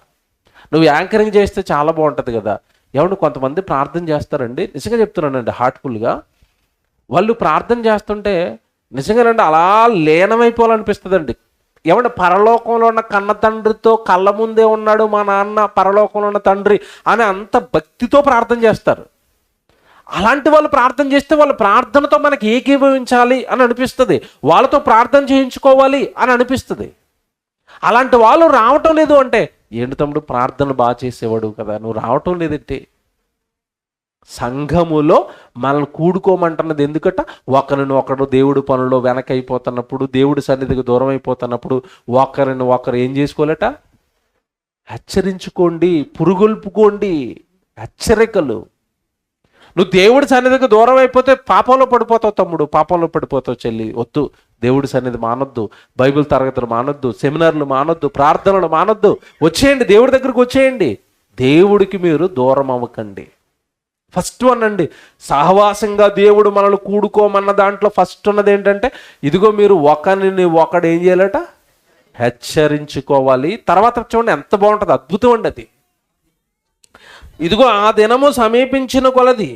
నువ్వు యాంకరింగ్ చేస్తే చాలా బాగుంటుంది కదా. ఏమంటే కొంతమంది ప్రార్థన చేస్తారండి, నిజంగా చెప్తున్నానండి, హార్ట్ఫుల్గా. వాళ్ళు ప్రార్థన చేస్తుంటే నిజంగానండి అలా లీనమైపోవాలనిపిస్తుందండి. ఏమంటే పరలోకంలో ఉన్న కన్న తండ్రితో కళ్ళ ముందే ఉన్నాడు మా నాన్న, పరలోకంలో ఉన్న తండ్రి అని అంత భక్తితో ప్రార్థన చేస్తారు. అలాంటి వాళ్ళు ప్రార్థన చేస్తే వాళ్ళ ప్రార్థనతో మనకి ఏకీభవించాలి అని అనిపిస్తుంది, వాళ్ళతో ప్రార్థన చేయించుకోవాలి అని అనిపిస్తుంది. అలాంటి వాళ్ళు రావటం లేదు అంటే, ఏంటి తమ్ముడు ప్రార్థన బాగా చేసేవాడు కదా, నువ్వు రావటం లేదంటే. సంఘములో మనల్ని కూడుకోమంటున్నది ఎందుకట? ఒకరిని ఒకరు దేవుడి పనుల్లో వెనకైపోతున్నప్పుడు, దేవుడి సన్నిధికి దూరం అయిపోతున్నప్పుడు ఒకరిని ఒకరు ఏం చేసుకోలేట? హెచ్చరించుకోండి, పురుగొల్పుకోండి. హెచ్చరికలు. నువ్వు దేవుడి సన్నిధికి దూరం అయిపోతే పాపంలో పడిపోతావు తమ్ముడు, పాపంలో పడిపోతావు చెల్లి. వద్దు, దేవుడి సన్నిధి మానొద్దు, బైబిల్ తరగతులు మానొద్దు, సెమినార్లు మానొద్దు, ప్రార్థనలు మానొద్దు. వచ్చేయండి, దేవుడి దగ్గరికి వచ్చేయండి. దేవుడికి మీరు దూరం అవ్వకండి. ఫస్ట్ వన్ అండి, సహవాసంగా దేవుడు మనల్ని కూడుకోమన్న దాంట్లో ఫస్ట్ ఉన్నది ఏంటంటే, ఇదిగో మీరు ఒకరిని ఒకడు ఏం చేయాలట? హెచ్చరించుకోవాలి. తర్వాత చూడండి ఎంత బాగుంటుంది, అద్భుతం అండి అది. ఇదిగో ఆ దినము సమీపించిన కొలది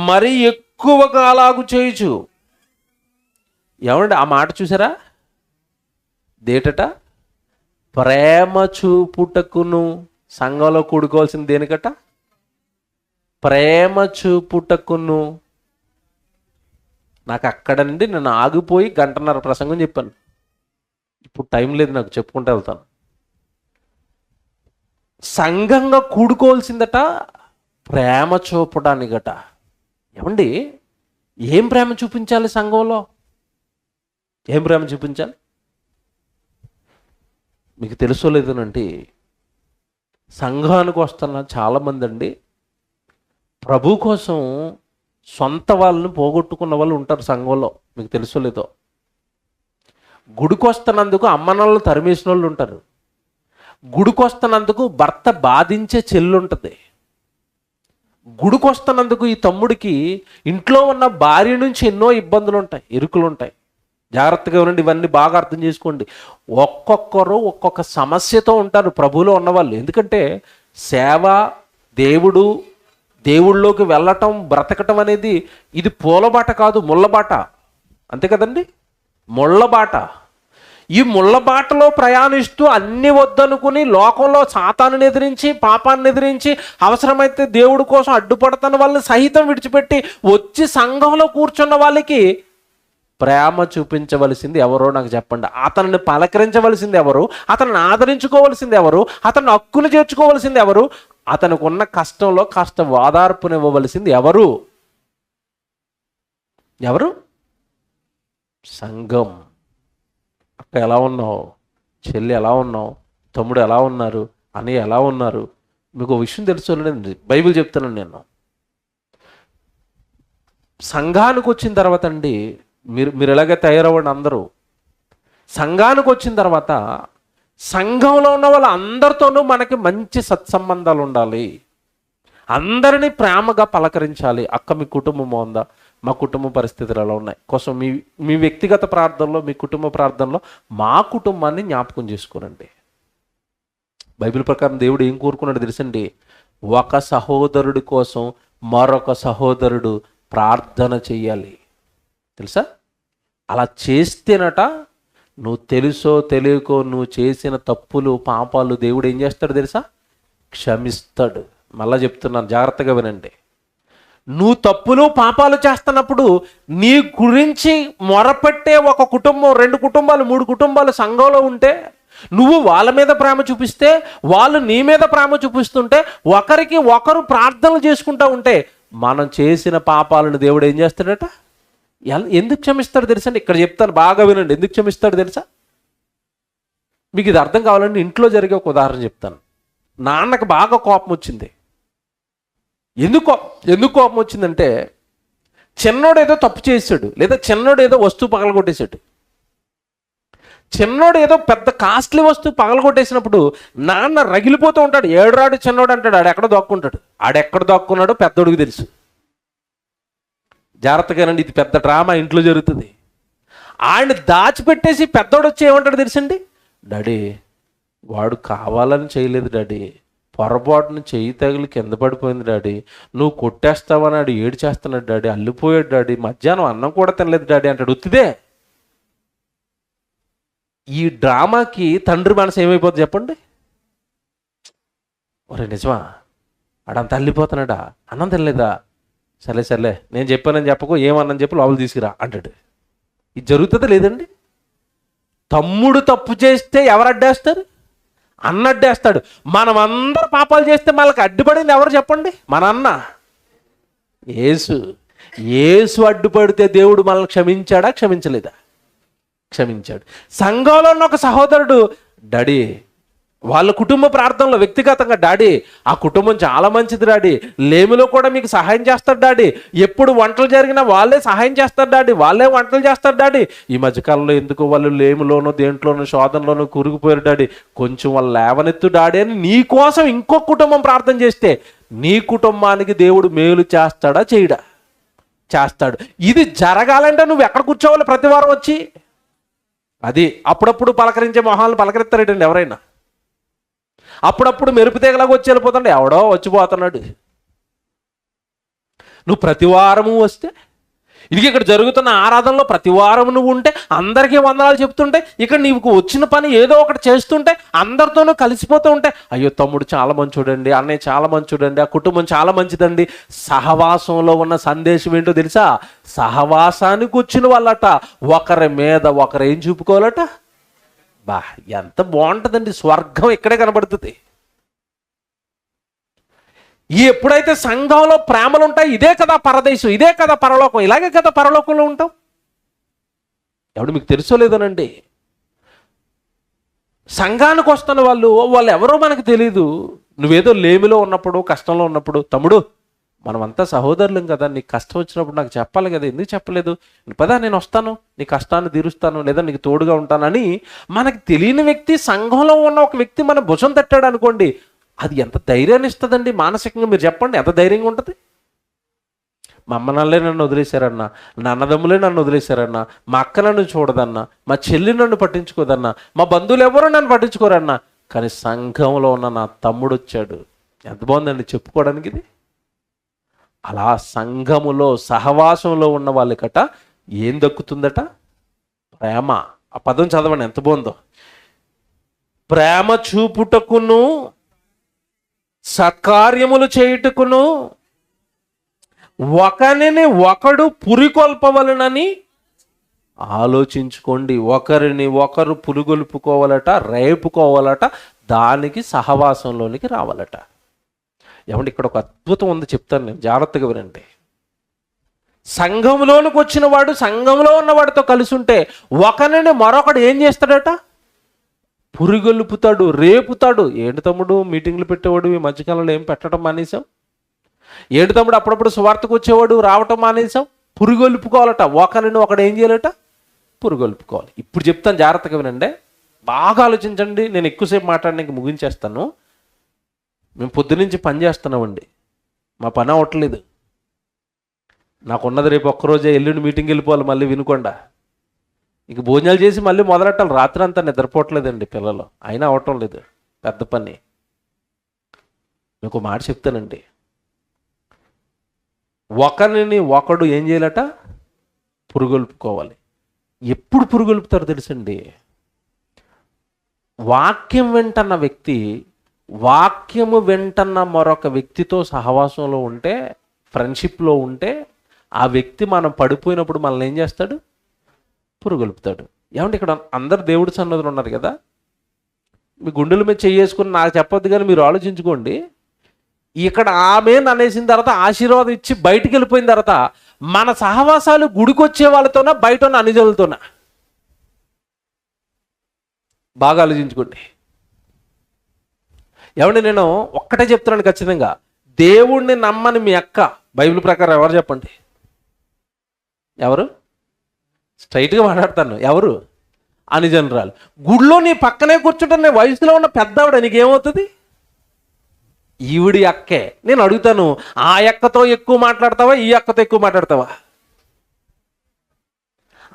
మరి ఎక్కువగా అలాగు చేయుచు. ఏమండి ఆ మాట చూసారా? దేటట? ప్రేమ చూపుటకును. సంఘంలో కూడుకోవాల్సింది దేనికట? ప్రేమ చూపుటకును. నాకు అక్కడ నుండి నేను ఆగిపోయి 1.5 గంట ప్రసంగం చెప్పాను. ఇప్పుడు టైం లేదు నాకు, చెప్పుకుంటూ వెళ్తాను. సంఘంగా కూడుకోవాల్సిందట ప్రేమ చూపడానికట. ఏమండి ఏం ప్రేమ చూపించాలి సంఘంలో? ఏం ప్రేమ చూపించాలి? మీకు తెలుసో లేదనంటే, సంఘానికి వస్తున్న చాలామంది అండి ప్రభు కోసం సొంత వాళ్ళని పోగొట్టుకున్న వాళ్ళు ఉంటారు సంఘంలో. మీకు తెలుసో లేదో, గుడికి వస్తున్నందుకు అమ్మనాలను తరిమేసిన వాళ్ళు ఉంటారు. గుడికి వస్తున్నందుకు భర్త బాధించే చెల్లు ఉంటుంది. గుడికి వస్తున్నందుకు ఈ తమ్ముడికి ఇంట్లో ఉన్న భార్య నుంచి ఎన్నో ఇబ్బందులు ఉంటాయి, ఇరుకులు ఉంటాయి. జాగ్రత్తగా ఉండండి, ఇవన్నీ బాగా అర్థం చేసుకోండి. ఒక్కొక్కరు ఒక్కొక్క సమస్యతో ఉంటారు ప్రభువులో ఉన్నవాళ్ళు. ఎందుకంటే సేవ, దేవుడు, దేవుళ్ళలోకి వెళ్ళటం, బ్రతకటం అనేది ఇది పూలబాట కాదు, ముళ్ళబాట. అంతే కదండి, ముళ్ళబాట. ఈ ముళ్ళబాటలో ప్రయాణిస్తూ అన్ని వద్దనుకుని లోకంలో సాతానుని ఎదిరించి, పాపాన్ని ఎదిరించి, అవసరమైతే దేవుడి కోసం అడ్డుపడుతున్న వాళ్ళని సహితం విడిచిపెట్టి వచ్చి సంఘంలో కూర్చున్న వాళ్ళకి ప్రేమ చూపించవలసింది ఎవరో నాకు చెప్పండి. అతన్ని పలకరించవలసింది ఎవరు? అతన్ని ఆదరించుకోవలసింది ఎవరు? అతన్ని హక్కును చేర్చుకోవలసింది ఎవరు? అతనికి ఉన్న కష్టంలో కాస్త ఓదార్పునివ్వవలసింది ఎవరు? ఎవరు? సంఘం. అక్క ఎలా ఉన్నావు? చెల్లి ఎలా ఉన్నావు? తమ్ముడు ఎలా ఉన్నారు? అన్నయ్య ఎలా ఉన్నారు? మీకు ఒక విషయం తెలుసుకోలేదండి, బైబిల్ చెప్తున్నాను నేను. సంఘానికి వచ్చిన తర్వాత అండి, మీరు ఎలాగే తయారవ్వండి అందరూ. సంఘానికి వచ్చిన తర్వాత సంఘంలో ఉన్న వాళ్ళ అందరితోనూ మనకి మంచి సత్సంబంధాలు ఉండాలి. అందరినీ ప్రేమగా పలకరించాలి. అక్క మీ కుటుంబం ఉందా? మా కుటుంబ పరిస్థితులు ఎలా ఉన్నాయి కోసం మీ వ్యక్తిగత ప్రార్థనలో, మీ కుటుంబ ప్రార్థనలో మా కుటుంబాన్ని జ్ఞాపకం చేసుకోనండి. బైబిల్ ప్రకారం దేవుడు ఏం కోరుకున్నాడు తెలుసండి? ఒక సహోదరుడి కోసం మరొక సహోదరుడు ప్రార్థన చెయ్యాలి. తెలుసా? అలా చేస్తేనట నువ్వు తెలుసో తెలియకో నువ్వు చేసిన తప్పులు, పాపాలు దేవుడు ఏం చేస్తాడు తెలుసా? క్షమిస్తాడు. మళ్ళా చెప్తున్నాను, జాగ్రత్తగా వినండి. నువ్వు తప్పులు, పాపాలు చేస్తున్నప్పుడు నీ గురించి మొరపెట్టే ఒక కుటుంబం, 2 కుటుంబాలు, 3 కుటుంబాలు సంఘంలో ఉంటే, నువ్వు వాళ్ళ మీద ప్రేమ చూపిస్తే, వాళ్ళు నీ మీద ప్రేమ చూపిస్తుంటే, ఒకరికి ఒకరు ప్రార్థనలు చేసుకుంటూ ఉంటే, మనం చేసిన పాపాలను దేవుడు ఏం చేస్తాడట? ఎందుకు క్షమిస్తాడు తెలుసండి? ఇక్కడ చెప్తాను, బాగా వినండి. ఎందుకు క్షమిస్తాడు తెలుసా? మీకు ఇది అర్థం కావాలంటే ఇంట్లో జరిగే ఒక ఉదాహరణ చెప్తాను. నాన్నకు బాగా కోపం వచ్చింది. ఎందుకు కోపం వచ్చిందంటే, చిన్నోడు ఏదో తప్పు చేశాడు, లేదా చిన్నోడు ఏదో వస్తువు పగలగొట్టేశాడు. చిన్నోడు ఏదో పెద్ద కాస్ట్లీ వస్తువు పగలగొట్టేసినప్పుడు నాన్న రగిలిపోతూ ఉంటాడు. ఏడురాడు చిన్నోడు అంటాడు, ఆడెక్కడ దాక్కుంటాడు. ఆడెక్కడ దాక్కున్నాడో పెద్దోడికి తెలుసు. జాగ్రత్తగానండి, ఇది పెద్ద డ్రామా ఇంట్లో జరుగుతుంది. ఆయన దాచిపెట్టేసి పెద్దోడు వచ్చి ఏమంటాడు తెలుసండి? డాడీ, వాడు కావాలని చేయలేదు డాడీ, పొరపాటును చెయ్యి తగిలి కింద పడిపోయింది డాడీ, నువ్వు కొట్టేస్తావని ఆడు ఏడు చేస్తున్నాడు డాడీ, అల్లిపోయాడు డాడీ, మధ్యాహ్నం అన్నం కూడా తినలేదు డాడీ అంటాడు. ఉత్తిదే. ఈ డ్రామాకి తండ్రి మనసు ఏమైపోతుంది చెప్పండి? ఒరే నిజమా? ఆడంత అల్లిపోతున్నాడా? అన్నం తినలేదా? సర్లే నేను చెప్పానని చెప్పకు, ఏమన్నాను చెప్పి లోపల తీసుకురా అంటాడు. ఇది జరుగుతుందా లేదండి? తమ్ముడు తప్పు చేస్తే ఎవరు అడ్డేస్తారు? అన్న అడ్డేస్తాడు. మనం అందరూ పాపాలు చేస్తే మనకు అడ్డుపడింది ఎవరు చెప్పండి? మన అన్న యేసు అడ్డుపడితే దేవుడు మనల్ని క్షమించాడా? క్షమించలేదా? క్షమించాడు. సంఘంలో ఉన్న ఒక సహోదరుడు, డాడీ, వాళ్ళ కుటుంబ ప్రార్థనలో వ్యక్తిగతంగా, డాడీ ఆ కుటుంబం చాలా మంచిది డాడీ, లేమిలో కూడా మీకు సహాయం చేస్తారు డాడీ, ఎప్పుడు వంటలు జరిగినా వాళ్ళే సహాయం చేస్తారు డాడీ, వాళ్ళే వంటలు చేస్తారు డాడీ, ఈ మధ్యకాలంలో ఎందుకు వాళ్ళు లేమిలోనో దేంట్లోనో శోధనలోనో కురిగిపోయారు డాడీ, కొంచెం వాళ్ళు లేవనెత్తు డాడీ అని నీ కోసం ఇంకొక కుటుంబం ప్రార్థన చేస్తే నీ కుటుంబానికి దేవుడు మేలు చేస్తాడా? చేయడా? చేస్తాడు. ఇది జరగాలంటే నువ్వు ఎక్కడ కూర్చోవాలి? ప్రతి వారం వచ్చి అది అప్పుడప్పుడు పలకరించే మొహాలను పలకరిస్తారేటండి ఎవరైనా? అప్పుడప్పుడు మెరుపు తీగలాగా వచ్చి వెళ్ళిపోతాడు, ఎవడో వచ్చిపోతున్నాడు. నువ్వు ప్రతి వారము వస్తే, ఇది ఇక్కడ జరుగుతున్న ఆరాధనలో ప్రతి వారం నువ్వు ఉంటే, అందరికీ వందనాలు చెప్తుంటే, ఇక్కడ నీకు వచ్చిన పని ఏదో ఒకటి చేస్తుంటే, అందరితోనూ కలిసిపోతూ ఉంటే, అయ్యో తమ్ముడు చాలా మంచోడండి, అన్నయ్య చాలా మంచోడండి, ఆ కుటుంబం చాలా మంచిదండి. సహవాసంలో ఉన్న సందేశం ఏంటో తెలుసా? సహవాసానికి వచ్చిన వాళ్ళట ఒకరి మీద ఒకరు ఏం చూపుకోవాలట? బా, ఎంత బాగుంటుందండి! స్వర్గం ఇక్కడే కనబడుతుంది. ఎప్పుడైతే సంఘంలో ప్రేమలు ఉంటాయి, ఇదే కదా పరదేశం, ఇదే కదా పరలోకం, ఇలాగే కదా పరలోకంలో ఉంటాం. ఎవడు మీకు తెలుసో లేదోనండి, సంఘానికి వస్తున్న వాళ్ళు ఎవరో మనకు తెలీదు. నువ్వేదో లేమిలో ఉన్నప్పుడు, కష్టంలో ఉన్నప్పుడు, తమ్ముడు మనమంతా సహోదరులం కదా, నీకు కష్టం వచ్చినప్పుడు నాకు చెప్పాలి కదా, ఎందుకు చెప్పలేదు? పదా నేను వస్తాను, నీ కష్టాన్ని తీరుస్తాను, లేదా నీకు తోడుగా ఉంటానని మనకు తెలియని వ్యక్తి, సంఘంలో ఉన్న ఒక వ్యక్తి మన భుజం తట్టాడు అనుకోండి, అది ఎంత ధైర్యాన్ని ఇస్తుందండి మానసికంగా? మీరు చెప్పండి, ఎంత ధైర్యంగా ఉంటుంది? మా అమ్మ నాన్నలే నన్ను వదిలేశారన్నా, నా అన్నదమ్ములే నన్ను వదిలేశారన్నా, మా అక్క నన్ను చూడదన్నా, మా చెల్లి నన్ను పట్టించుకోదన్నా, మా బంధువులు ఎవరూ నన్ను పట్టించుకోరన్నా, కానీ సంఘంలో ఉన్న నా తమ్ముడు వచ్చాడు. ఎంత బాగుందండి చెప్పుకోవడానికి ఇది. అలా సంఘములో సహవాసంలో ఉన్న వాళ్ళకట ఏం దక్కుతుందట? ప్రేమ. ఆ పదం చదవండి, ఎంత బాగుందో. ప్రేమ చూపుటకును సత్కార్యములు చేయుటకును ఒకరిని ఒకడు పురికొల్పవలనని ఆలోచించుకోండి. ఒకరిని ఒకరు పురుగొల్పుకోవాలట, రేపుకోవాలట, దానికి సహవాసంలోనికి రావాలట. ఏమంటే ఇక్కడ ఒక అద్భుతం ఉంది, చెప్తాను నేను, జాగ్రత్తగా వినండి. సంఘంలోనికి వచ్చిన వాడు సంఘంలో ఉన్నవాడితో కలిసి ఉంటే ఒకరిని మరొకడు ఏం చేస్తాడట? పురిగొల్పుతాడు, రేపుతాడు. ఏంటి తమ్ముడు మీటింగ్లు పెట్టేవాడు ఈ మధ్యకాలంలో ఏం పెట్టడం మానేశాం? ఏంటి తమ్ముడు అప్పుడప్పుడు సువార్తకు వచ్చేవాడు రావటం మానేశాం? పురిగొల్పుకోవాలట, ఒకరిని ఒకడు ఏం చేయాలట? పురిగొల్పుకోవాలి. ఇప్పుడు చెప్తాను, జాగ్రత్తగా వినండి, బాగా ఆలోచించండి. నేను ఎక్కువసేపు మాట్లాడడానికి ముగించేస్తాను. మేము పొద్దునుంచి పని చేస్తున్నామండి, మా పని అవ్వట్లేదు. నాకున్నది రేపు ఒక్కరోజే, ఎల్లుండి మీటింగ్కి వెళ్ళిపోవాలి మళ్ళీ వినుకొండ. ఇంక భోజనాలు చేసి మళ్ళీ మొదలెట్టాలి. రాత్రి అంతా నిద్రపోవట్లేదండి పిల్లలు, అయినా అవటం లేదు, పెద్ద పని. మీకు మాట చెప్తానండి, ఒకరిని ఒకడు ఏం చేయాలట? పురుగొల్పుకోవాలి. ఎప్పుడు పురుగొల్పుతారు తెలుసండి? వాక్యం వెంటన్న వ్యక్తి వాక్యము వెంటన్న మరొక వ్యక్తితో సహవాసంలో ఉంటే, ఫ్రెండ్షిప్లో ఉంటే, ఆ వ్యక్తి మనం పడిపోయినప్పుడు మనల్ని ఏం చేస్తాడు? పురుగొల్పుతాడు. ఏమంటే ఇక్కడ అందరు దేవుడి సన్నదులు ఉన్నారు కదా, మీ గుండెల మీద చేసుకుని నాకు చెప్పొద్దు కానీ మీరు ఆలోచించుకోండి. ఇక్కడ ఆమె అనేసిన తర్వాత ఆశీర్వాదం ఇచ్చి బయటికి వెళ్ళిపోయిన తర్వాత మన సహవాసాలు గుడికొచ్చే వాళ్ళతోనా, బయట ఉన్న అనిజనులతోనా? బాగా ఆలోచించుకోండి. ఏమంటే నేను ఒక్కటే చెప్తున్నాను ఖచ్చితంగా, దేవుణ్ణి నమ్మని మీ అక్క బైబిల్ ప్రకారం ఎవరు చెప్పండి? ఎవరు? స్ట్రైట్గా మాట్లాడతాను, ఎవరు? అనిజనరాలు. గుడిలో నీ పక్కనే కూర్చుంటే వయసులో ఉన్న పెద్దవిడ నీకేమవుతుంది? ఈవిడి అక్కే. నేను అడుగుతాను, ఆ అక్కతో ఎక్కువ మాట్లాడతావా, ఈ అక్కతో ఎక్కువ మాట్లాడతావా?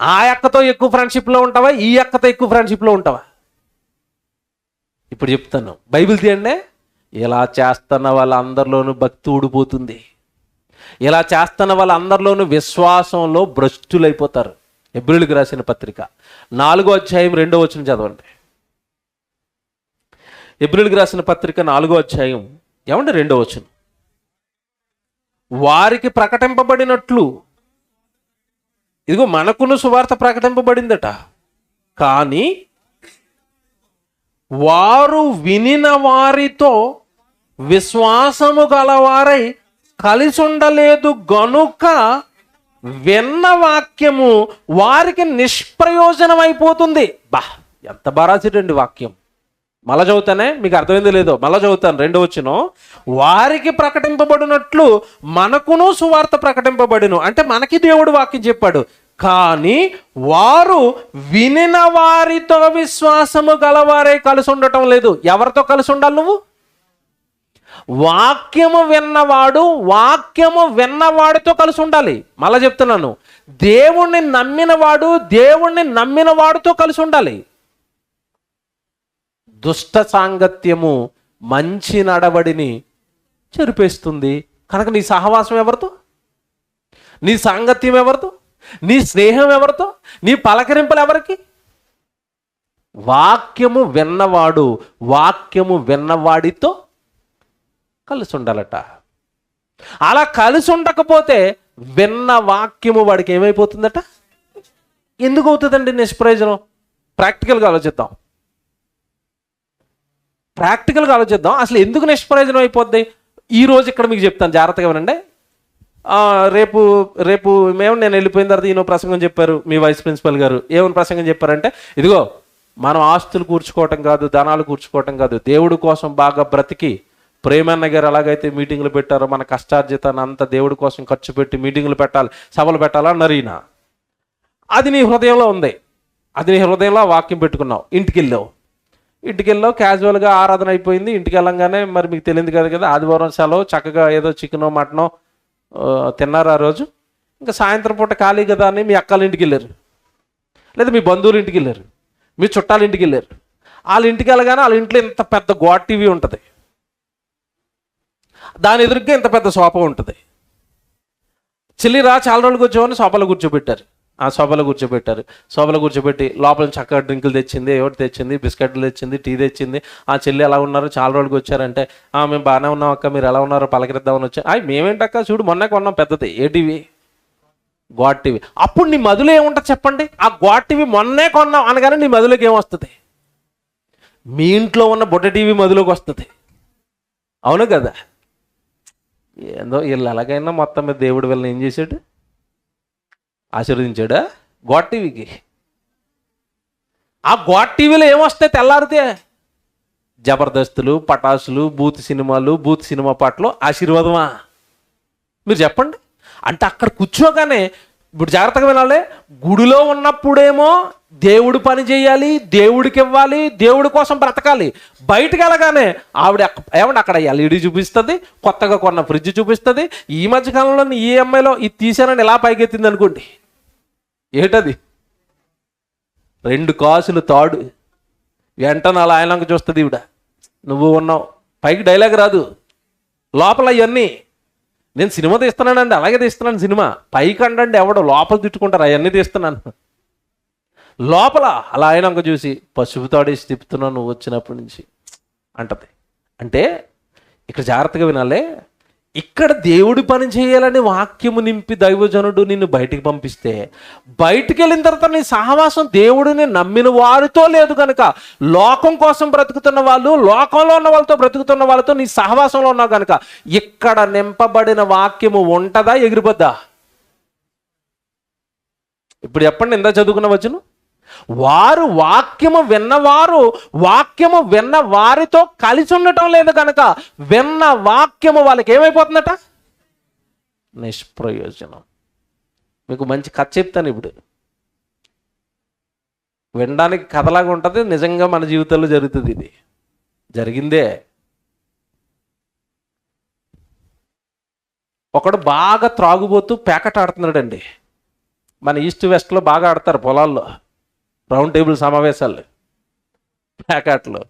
ఆ అక్కతో ఎక్కువ ఫ్రెండ్షిప్లో ఉంటావా, ఈ అక్కతో ఎక్కువ ఫ్రెండ్షిప్లో ఉంటావా? ఇప్పుడు చెప్తాను, బైబిల్ తీయండి. ఇలా చేస్తున్న వాళ్ళందరిలోనూ భక్తి ఊడిపోతుంది. ఇలా చేస్తున్న వాళ్ళందరిలోనూ విశ్వాసంలో భ్రష్టులైపోతారు. హెబ్రీయులకు రాసిన పత్రిక 4వ అధ్యాయం 2వ వచనం చదవండి. హెబ్రీయులకు రాసిన పత్రిక 4వ అధ్యాయం ఏమంటే 2వ వచనం. వారికి ప్రకటింపబడినట్లు, ఇదిగో మనకును సువార్త ప్రకటింపబడిందట, కానీ వారు వినిన వారితో విశ్వాసము గలవారై కలిసి ఉండలేదు గనుక విన్న వాక్యము వారికి నిష్ప్రయోజనం అయిపోతుంది. బా, ఎంత బారాసిటండి వాక్యం. మళ్ళా చదువుతానే, మీకు అర్థమైందో లేదో, మళ్ళా చదువుతాను. 2వ వచనం. వారికి ప్రకటింపబడినట్లు మనకును సువార్త ప్రకటింపబడిను. అంటే మనకి దేవుడు వాక్యం చెప్పాడు, కానీ వారు వినిన వారితో విశ్వాసము గలవారే కలిసి ఉండటం లేదు. ఎవరితో కలిసి ఉండాలి నువ్వు? వాక్యము విన్నవాడితో కలిసి ఉండాలి. మళ్ళా చెప్తున్నాను, దేవుణ్ణి నమ్మిన వాడితో కలిసి ఉండాలి. దుష్ట సాంగత్యము మంచి నడవడిని చెరిపేస్తుంది. కనుక నీ సహవాసం ఎవరితో? నీ సాంగత్యం ఎవరితో? నీ స్నేహం ఎవరితో? నీ పలకరింపులు ఎవరికి? వాక్యము విన్నవాడితో కలిసి ఉండాలట. అలా కలిసి ఉండకపోతే విన్న వాక్యము వాడికి ఏమైపోతుందట? ఎందుకు అవుతుందండి నిష్ప్రయోజనం? ప్రాక్టికల్గా ఆలోచిద్దాం. అసలు ఎందుకు నిష్ప్రయోజనం అయిపోద్ది? ఈరోజు ఇక్కడ మీకు చెప్తాను, జాగ్రత్తగా వినండి. రేపు నేను వెళ్ళిపోయిన తర్వాత ఈయన ప్రసంగం చెప్పారు, మీ వైస్ ప్రిన్సిపల్ గారు. ఏమైనా ప్రసంగం చెప్పారంటే, ఇదిగో మనం ఆస్తులు కూర్చుకోవటం కాదు, ధనాలు కూర్చుకోవటం కాదు, దేవుడి కోసం బాగా బ్రతికి, ప్రేమన్న గారు ఎలాగైతే మీటింగ్లు పెట్టారో మన కష్టార్జితాన్ని అంతా దేవుడి కోసం ఖర్చు పెట్టి మీటింగ్లు పెట్టాలి, సభలు పెట్టాలన్నారు ఈయన. అది నీ హృదయంలో ఉంది, అది నీ హృదయంలో వాక్యం పెట్టుకున్నావు. ఇంటికి వెళ్ళావు, క్యాజువల్గా ఆరాధన అయిపోయింది. ఇంటికి వెళ్ళంగానే మరి మీకు తెలియదు కదా, ఆదివారం సెలవు, చక్కగా ఏదో చికెనో మటనో తిన్నారు ఆ రోజు. ఇంకా సాయంత్రం పూట ఖాళీ కదా అని మీ అక్కల ఇంటికి వెళ్ళారు, లేదా మీ బంధువుల ఇంటికి వెళ్ళారు, మీ చుట్టాల ఇంటికి వెళ్ళారు. వాళ్ళ ఇంటికి వెళ్ళగానే వాళ్ళ ఇంట్లో ఇంత పెద్ద గోడ్ టీవీ ఉంటుంది, దాని ఎదురుగా ఇంత పెద్ద సోఫా ఉంటుంది. చెల్లి రా చాలా రోజులకు వచ్చామని సోఫాలో కూర్చోబెట్టారు. ఆ సోఫాలో కూర్చోబెట్టి లోపల చక్కగా డ్రింకులు తెచ్చింది, ఏమిటి తెచ్చింది, బిస్కెట్లు తెచ్చింది, టీ తెచ్చింది. ఆ చెల్లి ఎలా ఉన్నారు, చాలా రోజులకు వచ్చారంటే మేము బాగానే ఉన్నాం అక్క, మీరు ఎలా ఉన్నారో పలకరిద్దామని వచ్చా. మేమేంటక్క, చూడు మొన్నే కొన్నాం పెద్దది. ఏ టీవీ? God TV. అప్పుడు నీ మధులో ఏముంటుంది చెప్పండి? ఆ గాడ్ టీవీ మొన్నే కొన్నాం అనగానే నీ మధులోకి ఏమొస్తుంది? మీ ఇంట్లో ఉన్న బుట్ట టీవీ మధులోకి వస్తుంది. అవును కదా? ఏందో వీళ్ళు ఎలాగైనా మొత్తం మీద దేవుడు వీళ్ళని ఏం చేశాడు? ఆశీర్వదించాడా గాడ్ టీవీకి. ఆ గాడ్ టీవీలో ఏమొస్తాయి తెల్లారితే? జబర్దస్తులు, పటాసులు, బూత్ సినిమాలు, బూత్ సినిమా పాటలు. ఆశీర్వాదమా? మీరు చెప్పండి. అంటే అక్కడ కూర్చోగానే ఇప్పుడు జాగ్రత్తగా వినాలి. గుడిలో ఉన్నప్పుడేమో దేవుడు పని చేయాలి, దేవుడికి ఇవ్వాలి, దేవుడి కోసం బ్రతకాలి. బయటకు వెళ్ళగానే ఆవిడ ఏమంటే అక్కడ ఎల్ఈడి చూపిస్తుంది, కొత్తగా కొన్న ఫ్రిడ్జ్ చూపిస్తుంది. ఈ మధ్యకాలంలో ఈఎంఐలో ఇది తీసానని ఇలా పైకెత్తింది అనుకోండి. ఏటది? 2 కాసులు తాడు. వెంటనే అలా ఆయనకు చూస్తుంది ఈవిడ. నువ్వు ఉన్నావు. పైకి డైలాగ్ రాదు, లోపల అవన్నీ. నేను సినిమా తీస్తున్నానండి, అలాగే తీస్తున్నాను సినిమా. పైకి అండి ఎవడో, లోపల తిట్టుకుంటారు, అవన్నీ తీస్తున్నాను. లోపల అలా ఆయనక చూసి పసుపు తాడేసి తిప్పుతున్నాను నువ్వు వచ్చినప్పటి నుంచి అంటది. అంటే ఇక్కడ జాగ్రత్తగా వినాలే. ఇక్కడ దేవుడి పని చేయాలని వాక్యము నింపి దైవజనుడు నిన్ను బయటికి పంపిస్తే, బయటికి వెళ్ళిన తర్వాత నీ సహవాసం దేవుడిని నమ్మిన వారితో లేదు కనుక, లోకం కోసం బ్రతుకుతున్న వాళ్ళు, లోకంలో ఉన్న వాళ్ళతో బ్రతుకుతున్న వాళ్ళతో నీ సహవాసంలో ఉన్నావు కనుక, ఇక్కడ నింపబడిన వాక్యము ఉంటుందా, ఎగిరిపోద్దా? ఇప్పుడు చెప్పండి. ఇందా చదువుకున్న వచనం, వారు వాక్యము విన్న వారితో కలిసి ఉండటం లేదు కనుక విన్న వాక్యము వాళ్ళకి ఏమైపోతుందట? నిష్ప్రయోజనం. మీకు మంచి కథ చెప్తాను ఇప్పుడు. వినడానికి కథలాగా ఉంటుంది, నిజంగా మన జీవితంలో జరుగుతుంది. ఇది జరిగిందే. ఒకడు బాగా త్రాగుబోతూ ప్యాకెట్ ఆడుతున్నాడండి. మన ఈస్ట్ వెస్ట్లో బాగా ఆడతారు పొలాల్లో, రౌండ్ టేబుల్ సమావేశాలు, ప్యాకెట్లు.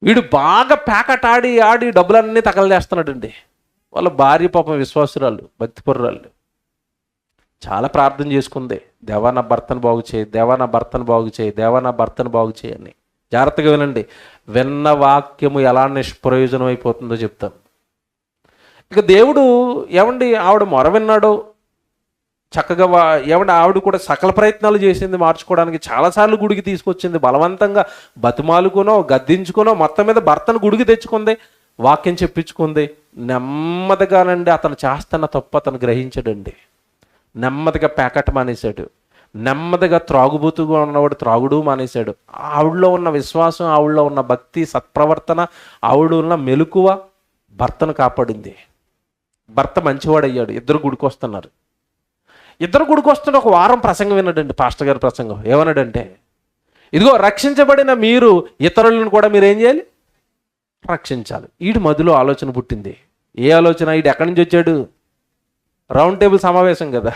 వీడు బాగా ప్యాకెట్ ఆడి డబ్బులన్నీ తగలజేస్తున్నాడండి. వాళ్ళ భార్య పాపం విశ్వాసురాలు, భక్తిపరురాలు, చాలా ప్రార్థన చేసుకుంది. దేవా నా భర్తను బాగు చేయి, దేవా నా భర్తను బాగు చేయి, దేవా నా భర్తను బాగు చేయి అని. జాగ్రత్తగా వినండి. విన్న వాక్యము ఎలా నిష్ప్రయోజనం అయిపోతుందో చెప్తాను. ఇక దేవుడు ఏమండి ఆవిడ మొర విన్నాడు. చక్కగా ఏమంటే ఆవిడ కూడా సకల ప్రయత్నాలు చేసింది మార్చుకోవడానికి. చాలాసార్లు గుడికి తీసుకొచ్చింది, బలవంతంగా బతిమాలుకునో గద్దించుకునో మొత్తం మీద భర్తను గుడికి తెచ్చుకుంది, వాక్యం చెప్పించుకుంది. నెమ్మదిగానండి అతను చేస్తున్న తప్పు అతను గ్రహించాడండి. నెమ్మదిగా ప్యాకెట్ మానేశాడు. నెమ్మదిగా త్రాగుబోతుగా ఉన్నవాడు త్రాగుడు మానేశాడు. ఆవిడలో ఉన్న విశ్వాసం, ఆవిడలో ఉన్న భక్తి, సత్ప్రవర్తన, ఆవిడ ఉన్న మెలకువ భర్తను కాపాడింది. భర్త మంచివాడయ్యాడు. ఇద్దరు గుడికి వస్తున్నారు. ఇద్దరు గుడికి వస్తుంటే ఒక వారం ప్రసంగం విన్నాడండి, పాస్టర్ గారి ప్రసంగం. ఏమన్నాడంటే, ఇదిగో రక్షించబడిన మీరు ఇతరులను కూడా మీరు ఏం చేయాలి? రక్షించాలి. వీడి మధ్యలో ఆలోచన పుట్టింది. ఏ ఆలోచన? వీడు ఎక్కడి నుంచి వచ్చాడు? రౌండ్ టేబుల్ సమావేశం కదా.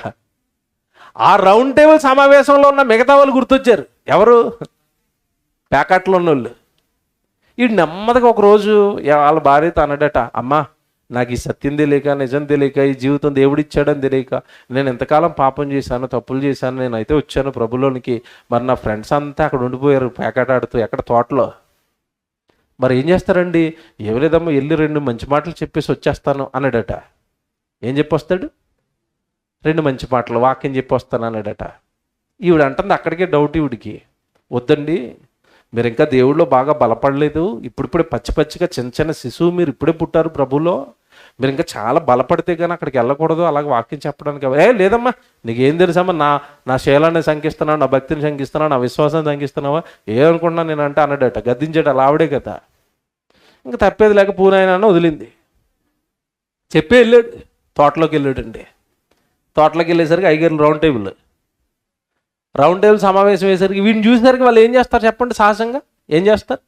ఆ రౌండ్ టేబుల్ సమావేశంలో ఉన్న మిగతా వాళ్ళు గుర్తొచ్చారు. ఎవరు? ప్యాకెట్లో ఉన్న వాళ్ళు. వీడు నెమ్మదిగా ఒకరోజు వాళ్ళ భార్యతో అన్నాడట, అమ్మా నాకు ఈ సత్యం తెలియక, నిజం తెలియక, ఈ జీవితం దేవుడిచ్చాడని తెలియక నేను ఎంతకాలం పాపం చేశాను, తప్పులు చేశాను, నేనైతే వచ్చాను ప్రభులోనికి. మరి నా ఫ్రెండ్స్ అంతా అక్కడ ఉండిపోయారు ప్యాకెట్ ఆడుతూ, ఎక్కడ తోటలో. మరి ఏం చేస్తారండి? ఏం లేదమ్మా, వెళ్ళి 2 మంచి మాటలు చెప్పేసి వచ్చేస్తాను అన్నాడట. ఏం చెప్పొస్తాడు? 2 మంచి మాటలు, వాక్యం చెప్పొస్తాను అన్నాడట. ఈవిడ అంటుంది, అక్కడికే డౌట్ ఈవిడికి. వద్దండి, మీరు ఇంకా దేవుళ్ళో బాగా బలపడలేదు. ఇప్పుడిప్పుడే పచ్చిగా చిన్న శిశువు, మీరు ఇప్పుడే పుట్టారు ప్రభులో, మీరు ఇంకా చాలా బలపడితే కానీ అక్కడికి వెళ్ళకూడదు అలాగే వాక్యం చెప్పడానికి. లేదమ్మా, నీకేం తెలుసమ్మా, నా శైలాన్ని శంకిస్తున్నావు, నా భక్తిని శంకిస్తున్నావు, నా విశ్వాసాన్ని శంకిస్తున్నావా, ఏమనుకుంటున్నా నేను అంటే అన్నాడట. గద్దించాడు. అలా ఆవిడే కదా. ఇంకా తప్పేది లేక పూనాయన వదిలింది. చెప్పి వెళ్ళాడు. తోటలోకి వెళ్ళాడండి. తోటలోకి వెళ్ళేసరికి ఐగర్లు రౌండ్ టేబుల్ సమావేశం అయ్యేసరికి వీడిని చూసేసరికి వాళ్ళు ఏం చేస్తారు చెప్పండి? సహజంగా ఏం చేస్తారు?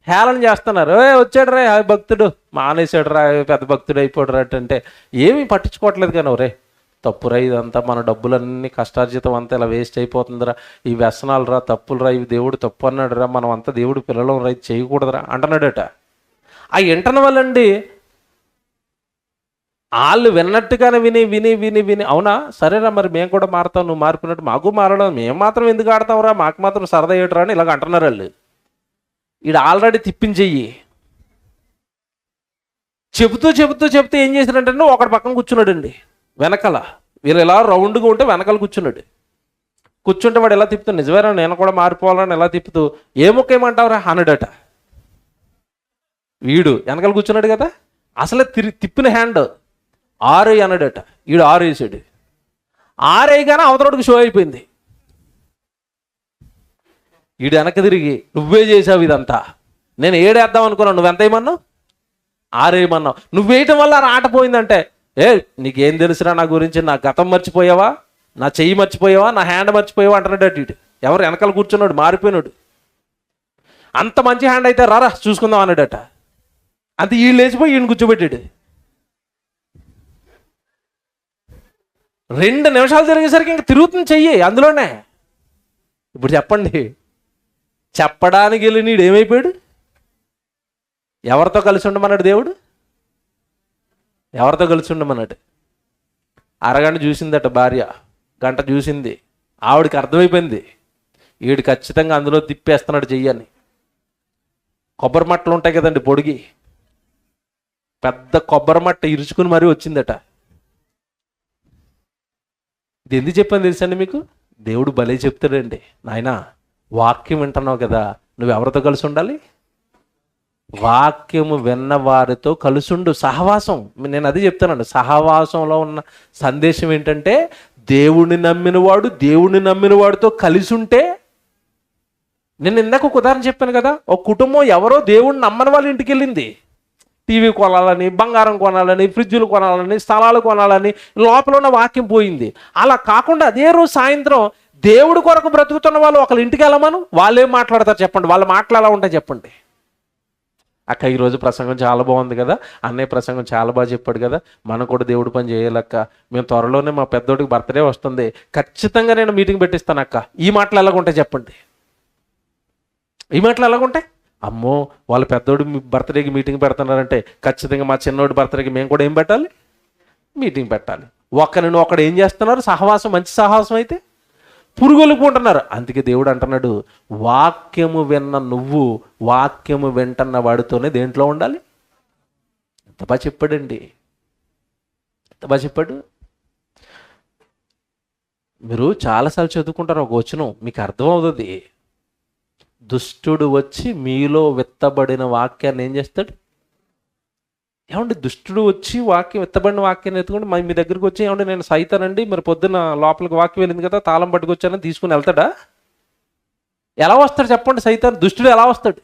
హేళన చేస్తున్నారు. వచ్చాడు రా భక్తుడు, మానేశాడు రా, పెద్ద భక్తుడు అయిపోయాడు రా అంటే ఏమీ పట్టించుకోవట్లేదు. కానీ రే తప్పురా, ఇదంతా మన డబ్బులన్నీ కష్టార్జితం అంతా ఇలా వేస్ట్ అయిపోతుందిరా, ఈ వ్యసనాలు రా, తప్పులు రా, ఇవి దేవుడు తప్పు అన్నాడు రా, మనం అంతా దేవుడు పిల్లలం రా, ఇది చేయకూడదురా అంటున్నాడట. ఆ ఇంటర్న వాళ్ళండి వాళ్ళు విన్నట్టుగానే విని విని విని విని అవునా సరేరా మరి మేము కూడా మారుతాం, నువ్వు మారిపోయినట్టు మాకు మారడం, మేము మాత్రం ఎందుకు ఆడతాంరా, మాకు మాత్రం సరదా ఏటరా అని ఇలాగ అంటున్నారు వాళ్ళు. ఈడు ఆల్రెడీ తిప్పించెయ్యి చెబుతూ చెబుతూ చెబుతూ ఏం చేసినట్టే ఒకటి పక్కన కూర్చున్నాడండి వెనకాల. వీళ్ళు ఇలా రౌండ్గా ఉంటే వెనకాల కూర్చున్నాడు. కూర్చుంటే వాడు ఎలా తిప్పుతూ నిజమేరా నేను కూడా మారిపోవాలని ఎలా తిప్పుతూ ఏ ముక్క ఏమంటావురా అన్నాడట. వీడు వెనకాల కూర్చున్నాడు కదా, అసలే తిప్పిన హ్యాండ్ 6 అన్నాడట. వీడు 6 వేసాడు. 6 వేయగానే అవతలడికి షో అయిపోయింది. వీడు వెనక తిరిగి నువ్వే చేసావు ఇదంతా, నేను 7 వేద్దాం అనుకున్నావు, నువ్వెంత వేయమన్నావు, 6 వేయమన్నావు, నువ్వు వేయటం వల్ల ఆట పోయిందంటే నీకేం తెలుసురా నా గురించి, నా గతం మర్చిపోయావా, నా చెయ్యి మర్చిపోయావా, నా హ్యాండ్ మర్చిపోయావా అంటున్నాడు ఇటు. ఎవరు వెనకాల కూర్చున్నాడు మారిపోయినాడు. అంత మంచి హ్యాండ్ అయితే రారా చూసుకుందాం అన్నాడట. అంత వీళ్ళు లేచిపోయి ఈయన కూర్చోబెట్టాడు. 2 నిమిషాలు జరిగేసరికి ఇంక తిరుగుతుంది చెయ్యి అందులోనే. ఇప్పుడు చెప్పండి, చెప్పడానికి వెళ్ళి నీడు ఏమైపోయాడు? ఎవరితో కలిసి ఉండమన్నాడు దేవుడు? ఎవరితో కలిసి ఉండమన్నాడు? అరగంట చూసిందట భార్య, గంట చూసింది. ఆవిడికి అర్థమైపోయింది వీడు ఖచ్చితంగా అందులో తిప్పేస్తున్నాడు చెయ్యని. కొబ్బరి మట్టలు ఉంటాయి కదండి పొడిగి, పెద్ద కొబ్బరి మట్ట ఇరుచుకుని మరీ వచ్చిందట. ఇది ఎందుకు చెప్పాను తెలుసండి మీకు? దేవుడు భలే చెప్తాడండి. నాయనా వాక్యం వింటున్నావు కదా, నువ్వు ఎవరితో కలిసి ఉండాలి? వాక్యము విన్న వారితో కలుసుండు. సహవాసం, నేను అది చెప్తానండి. సహవాసంలో ఉన్న సందేశం ఏంటంటే దేవుణ్ణి నమ్మిన వాడితో కలిసి ఉంటే. నేను ఇందాక ఒక ఉదాహరణ చెప్పాను కదా, ఒక కుటుంబం ఎవరో దేవుణ్ణి నమ్మని వాళ్ళ ఇంటికి వెళ్ళింది. టీవీ కొనాలని, బంగారం కొనాలని, ఫ్రిడ్జులు కొనాలని, స్థలాలు కొనాలని, లోపల ఉన్న వాక్యం పోయింది. అలా కాకుండా అదే రోజు సాయంత్రం దేవుడి కొరకు బ్రతుకుతున్న వాళ్ళు ఒకళ్ళ ఇంటికి వెళ్ళమను, వాళ్ళు ఏం మాట్లాడతారు చెప్పండి, వాళ్ళ మాటలు ఎలా ఉంటాయి చెప్పండి. అక్క ఈరోజు ప్రసంగం చాలా బాగుంది కదా, అన్నయ్య ప్రసంగం చాలా బాగా చెప్పాడు కదా, మనం కూడా దేవుడి పని చేయాలక్క, మేము త్వరలోనే మా పెద్దోడికి బర్త్డే వస్తుంది, ఖచ్చితంగా నేను మీటింగ్ పెట్టిస్తాను అక్క. ఈ మాటలు ఎలాగుంటాయి చెప్పండి? ఈ మాటలు ఎలాగుంటాయి? అమ్మో వాళ్ళ పెద్దోడు బర్త్డేకి మీటింగ్ పెడుతున్నారంటే ఖచ్చితంగా మా చిన్నోడి బర్త్డేకి మేము కూడా ఏం పెట్టాలి? మీటింగ్ పెట్టాలి. ఒకరిని ఒకడు ఏం చేస్తున్నారు? సహవాసం, మంచి సహవాసం అయితే పురుగొలుపుకుంటున్నారు. అందుకే దేవుడు అంటున్నాడు, వాక్యము విన్న నువ్వు వాక్యము వింటున్న వాడితోనే దేంట్లో ఉండాలి. ఎంత బాగా చెప్పాడండి, ఎంత బాగా చెప్పాడు. మీరు చాలాసార్లు చదువుకుంటారు ఒక వచనం, మీకు అర్థం అవుతుంది. దుష్టుడు వచ్చి మీలో విత్తబడిన వాక్యాన్ని ఏం చేస్తాడు? ఏమండి దుష్టుడు వచ్చి విత్తబడిన వాక్యాన్ని ఎత్తుకుంటే మీ దగ్గరికి వచ్చి ఏమంటే నేను సైతానండి, మరి పొద్దున్న లోపలికి వాక్యం వెళ్ళింది కదా, తాళం పట్టుకొచ్చానని తీసుకుని వెళ్తాడా? ఎలా వస్తాడు చెప్పండి? సైతాన్ దుష్టుడు ఎలా వస్తాడు?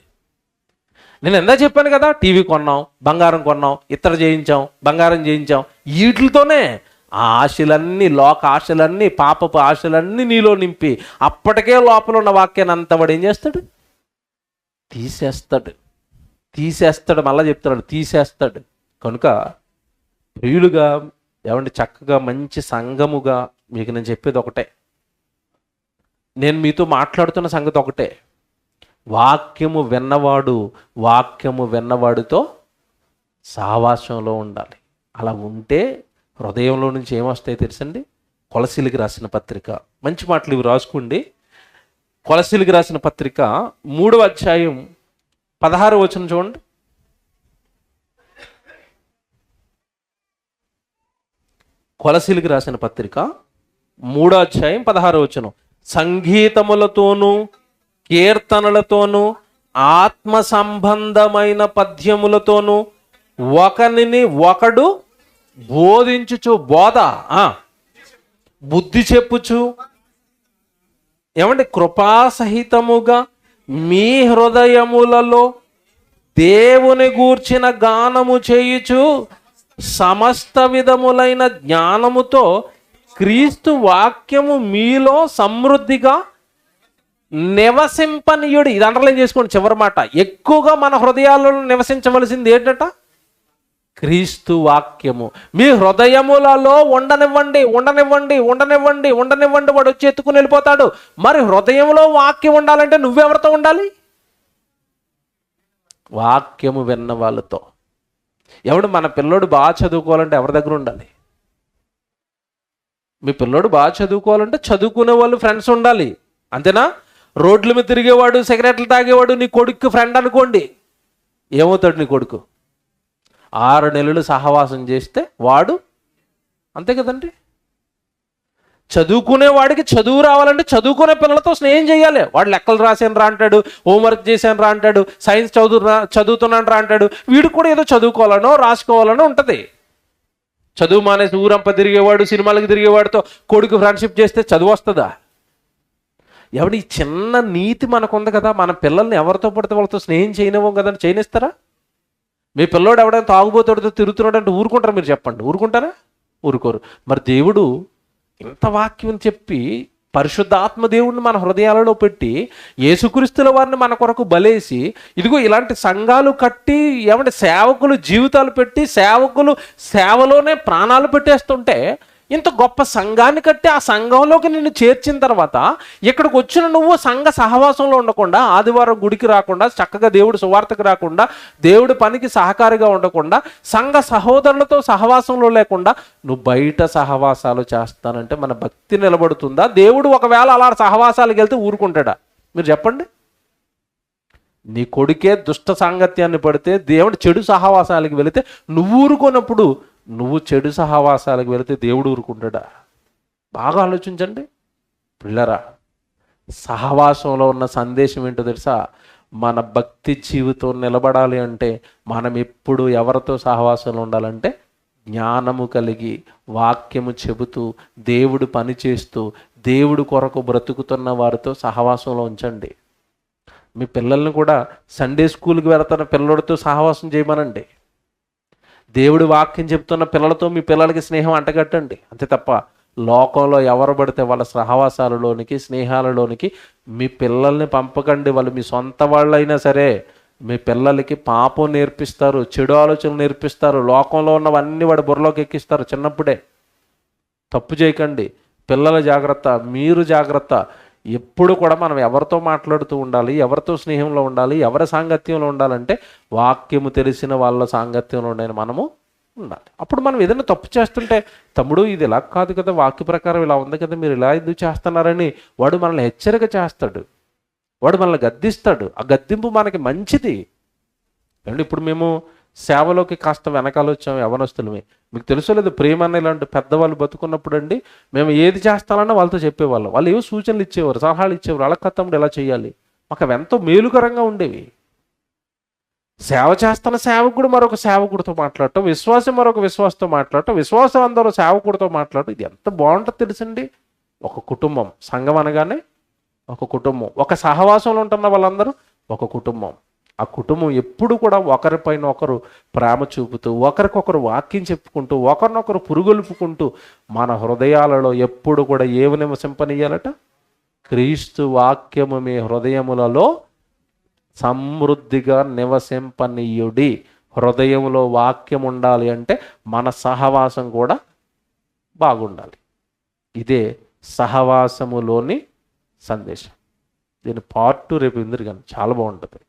నేను ఎంత చెప్పాను కదా, టీవీ కొన్నాం, బంగారం కొన్నాం, ఇతర చేయించాం, బంగారం చేయించాం, వీటితోనే ఆ ఆశలన్నీ, లోక ఆశలన్నీ, పాపపు ఆశలన్నీ నీలో నింపి అప్పటికే లోపల ఉన్న వాక్యాన్ని అంతా వాడు ఏం చేస్తాడు? తీసేస్తాడు. మళ్ళీ చెప్తున్నాడు, తీసేస్తాడు. కనుక ప్రియులుగా ఏమంటే చక్కగా మంచి సంఘముగా మీకు నేను చెప్పేది ఒకటే, నేను మీతో మాట్లాడుతున్న సంగతి ఒకటే, వాక్యము విన్నవాడితో సహవాసంలో ఉండాలి. అలా ఉంటే హృదయంలో నుంచి ఏమొస్తాయి తెలుసండి? కొలసీలకి రాసిన పత్రిక, మంచి మాటలు ఇవి రాసుకోండి. కొలసీలకి రాసిన పత్రిక 3వ అధ్యాయం 16వ వచనం చూడండి. కొలసీలకి రాసిన పత్రిక 3వ అధ్యాయం 16వ వచనం. సంగీతములతోనూ కీర్తనలతోనూ ఆత్మ సంబంధమైన పద్యములతోనూ ఒకరిని ఒకడు బోధించుచు, బుద్ధి చెప్పుచు, ఏమంటే కృపాసహితముగా మీ హృదయములలో దేవుని గూర్చిన గానము చేయుచు సమస్త విధములైన జ్ఞానముతో క్రీస్తు వాక్యము మీలో సమృద్ధిగా నివసింపనీయుడు. ఇది అండర్లైన్ చేసుకోండి, చివరి మాట. ఎక్కువగా మన హృదయాలలో నివసించవలసింది ఏంటట? క్రీస్తు వాక్యము మీ హృదయములలో ఉండనివ్వండి. వాడు వచ్చి ఎత్తుకుని వెళ్ళిపోతాడు. మరి హృదయంలో వాక్యం ఉండాలంటే నువ్వెవరితో ఉండాలి? వాక్యము విన్న వాళ్ళతో. ఎవడు మన పిల్లోడు బాగా చదువుకోవాలంటే ఎవరి దగ్గర ఉండాలి? మీ పిల్లోడు బాగా చదువుకోవాలంటే చదువుకునే వాళ్ళు ఫ్రెండ్స్ ఉండాలి, అంతేనా? రోడ్ల మీద తిరిగేవాడు, సిగరెట్లు తాగేవాడు నీ కొడుకు ఫ్రెండ్ అనుకోండి, ఏమవుతాడు నీ కొడుకు? 6 నెలలు సహవాసం చేస్తే వాడు అంతే కదండి. చదువుకునే వాడికి చదువు రావాలంటే చదువుకునే పిల్లలతో స్నేహం చేయాలి. వాడు లెక్కలు రాసాను రా అంటాడు, హోంవర్క్ చేశాను రా అంటాడు, సైన్స్ చదువుతున్నాను రా అంటాడు. వీడు కూడా ఏదో చదువుకోవాలనో రాసుకోవాలనో ఉంటుంది. చదువు మానేసి ఊరంప తిరిగేవాడు, సినిమాలకు తిరిగేవాడితో కొడుకు ఫ్రెండ్షిప్ చేస్తే చదువు వస్తుందా? ఎవడి చిన్న నీతి మనకు ఉంది కదా, మన పిల్లల్ని ఎవరితో పడితే వాళ్ళతో స్నేహం చేయనివ్వం కదండి. చేయనిస్తారా? మీ పిల్లోడు ఎవడైనా తాగుబోతాడితో తిరుగుతున్నాడు అంటే ఊరుకుంటారా? మీరు చెప్పండి, ఊరుకుంటారా? ఊరుకోరు. మరి దేవుడు ఇంత వాక్యం చెప్పి పరిశుద్ధాత్మ దేవుడిని మన హృదయాలలో పెట్టి యేసుక్రీస్తుల వారిని మన కొరకు బలేసి ఇదిగో ఇలాంటి సంఘాలు కట్టి ఏమంటే సేవకులు జీవితాలు పెట్టి సేవకులు సేవలోనే ప్రాణాలు పెట్టేస్తుంటే, ఇంత గొప్ప సంఘాన్ని కట్టి ఆ సంఘంలోకి నిన్ను చేర్చిన తర్వాత ఇక్కడికి వచ్చిన నువ్వు సంఘ సహవాసంలో ఉండకుండా, ఆదివారం గుడికి రాకుండా, చక్కగా దేవుడు సువార్తకు రాకుండా, దేవుడి పనికి సహకారిగా ఉండకుండా, సంఘ సహోదరులతో సహవాసంలో లేకుండా నువ్వు బయట సహవాసాలు చేస్తానంటే మన భక్తి నిలబడుతుందా? దేవుడు ఒకవేళ అలా సహవాసాలకు వెళ్తే ఊరుకుంటాడా? మీరు చెప్పండి. నీ కొడుకే దుష్ట సాంగత్యాన్ని పడితే, దేవుడు చెడు సహవాసాలకు వెళితే నువ్వు ఊరుకున్నప్పుడు, నువ్వు చెడు సహవాసాలకు వెళితే దేవుడు ఊరుకుంటాడా? బాగా ఆలోచించండి పిల్లరా. సహవాసంలో ఉన్న సందేశం ఏంటో తెలుసా? మన భక్తి జీవితం నిలబడాలి అంటే మనం ఎప్పుడు ఎవరితో సహవాసంలో ఉండాలంటే జ్ఞానము కలిగి, వాక్యము చెబుతూ, దేవుడు పని చేస్తూ, దేవుడు కొరకు బ్రతుకుతున్న వారితో సహవాసంలో ఉంచండి. మీ పిల్లల్ని కూడా సండే స్కూల్కి వెళుతున్న పిల్లలతో సహవాసం చేయమనండి. దేవుడి వాక్యం చెప్తున్న పిల్లలతో మీ పిల్లలకి స్నేహం అంటగట్టండి. అంతే తప్ప లోకంలో ఎవరు పడితే వాళ్ళ సహవాసాలలోనికి, స్నేహాలలోనికి మీ పిల్లల్ని పంపకండి. వాళ్ళు మీ సొంత వాళ్ళైనా సరే మీ పిల్లలకి పాపం నేర్పిస్తారు, చెడు ఆలోచనలు నేర్పిస్తారు, లోకంలో ఉన్నవన్నీ వాడి బుర్రలోకి ఎక్కిస్తారు చిన్నప్పుడే. తప్పు చేయకండి. పిల్లల జాగ్రత్త, మీరు జాగ్రత్త. ఎప్పుడు కూడా మనం ఎవరితో మాట్లాడుతూ ఉండాలి, ఎవరితో స్నేహంలో ఉండాలి, ఎవరి సాంగత్యంలో ఉండాలంటే వాక్యము తెలిసిన వాళ్ళ సాంగత్యంలో ఉండే మనము ఉండాలి. అప్పుడు మనం ఏదైనా తప్పు చేస్తుంటే, తమ్ముడు ఇది ఇలా కాదు కదా, వాక్య ప్రకారం ఇలా ఉంది కదా, మీరు ఇలా ఎందుకు చేస్తున్నారని వాడు మనల్ని హెచ్చరిక చేస్తాడు, వాడు మనల్ని గద్దిస్తాడు. ఆ గద్దింపు మనకి మంచిది. అండి ఇప్పుడు మేము సేవలోకి కాస్త వెనకాల వచ్చాము యవనస్తులమే. మీకు తెలుసో లేదు, ప్రేమన్న ఇలాంటి పెద్దవాళ్ళు బతుకున్నప్పుడు అండి మేము ఏది చేస్తామన్నా వాళ్ళతో చెప్పేవాళ్ళం. వాళ్ళు ఏవో సూచనలు ఇచ్చేవారు, సలహాలు ఇచ్చేవారు. అలా తమ్ముడు ఎలా చేయాలి, మాకు అవి ఎంతో మేలుకరంగా ఉండేవి. సేవ చేస్తున్న సేవకుడు మరొక సేవకుడితో మాట్లాడటం, విశ్వాసం మరొక విశ్వాసంతో మాట్లాడటం, విశ్వాసం అందరూ సేవకుడితో మాట్లాడటం, ఇది ఎంత బాగుంటుంది తెలుసండి. ఒక కుటుంబం, సంఘం అనగానే ఒక కుటుంబం, ఒక సహవాసంలో ఉంటున్న వాళ్ళందరూ ఒక కుటుంబం. ఆ కుటుంబం ఎప్పుడు కూడా ఒకరిపైన ఒకరు ప్రేమ చూపుతూ, ఒకరికొకరు వాక్యం చెప్పుకుంటూ, ఒకరినొకరు పురుగొలుపుకుంటూ మన హృదయాలలో ఎప్పుడు కూడా ఏమి నివసింపనీయాలట? క్రీస్తు వాక్యము మీ హృదయములలో సమృద్ధిగా నివసింపనీయుడి. హృదయంలో వాక్యం ఉండాలి అంటే మన సహవాసం కూడా బాగుండాలి. ఇదే సహవాసములోని సందేశం. దీని పార్ట్ 2 రేపు ఇందరు కానీ చాలా బాగుంటుంది.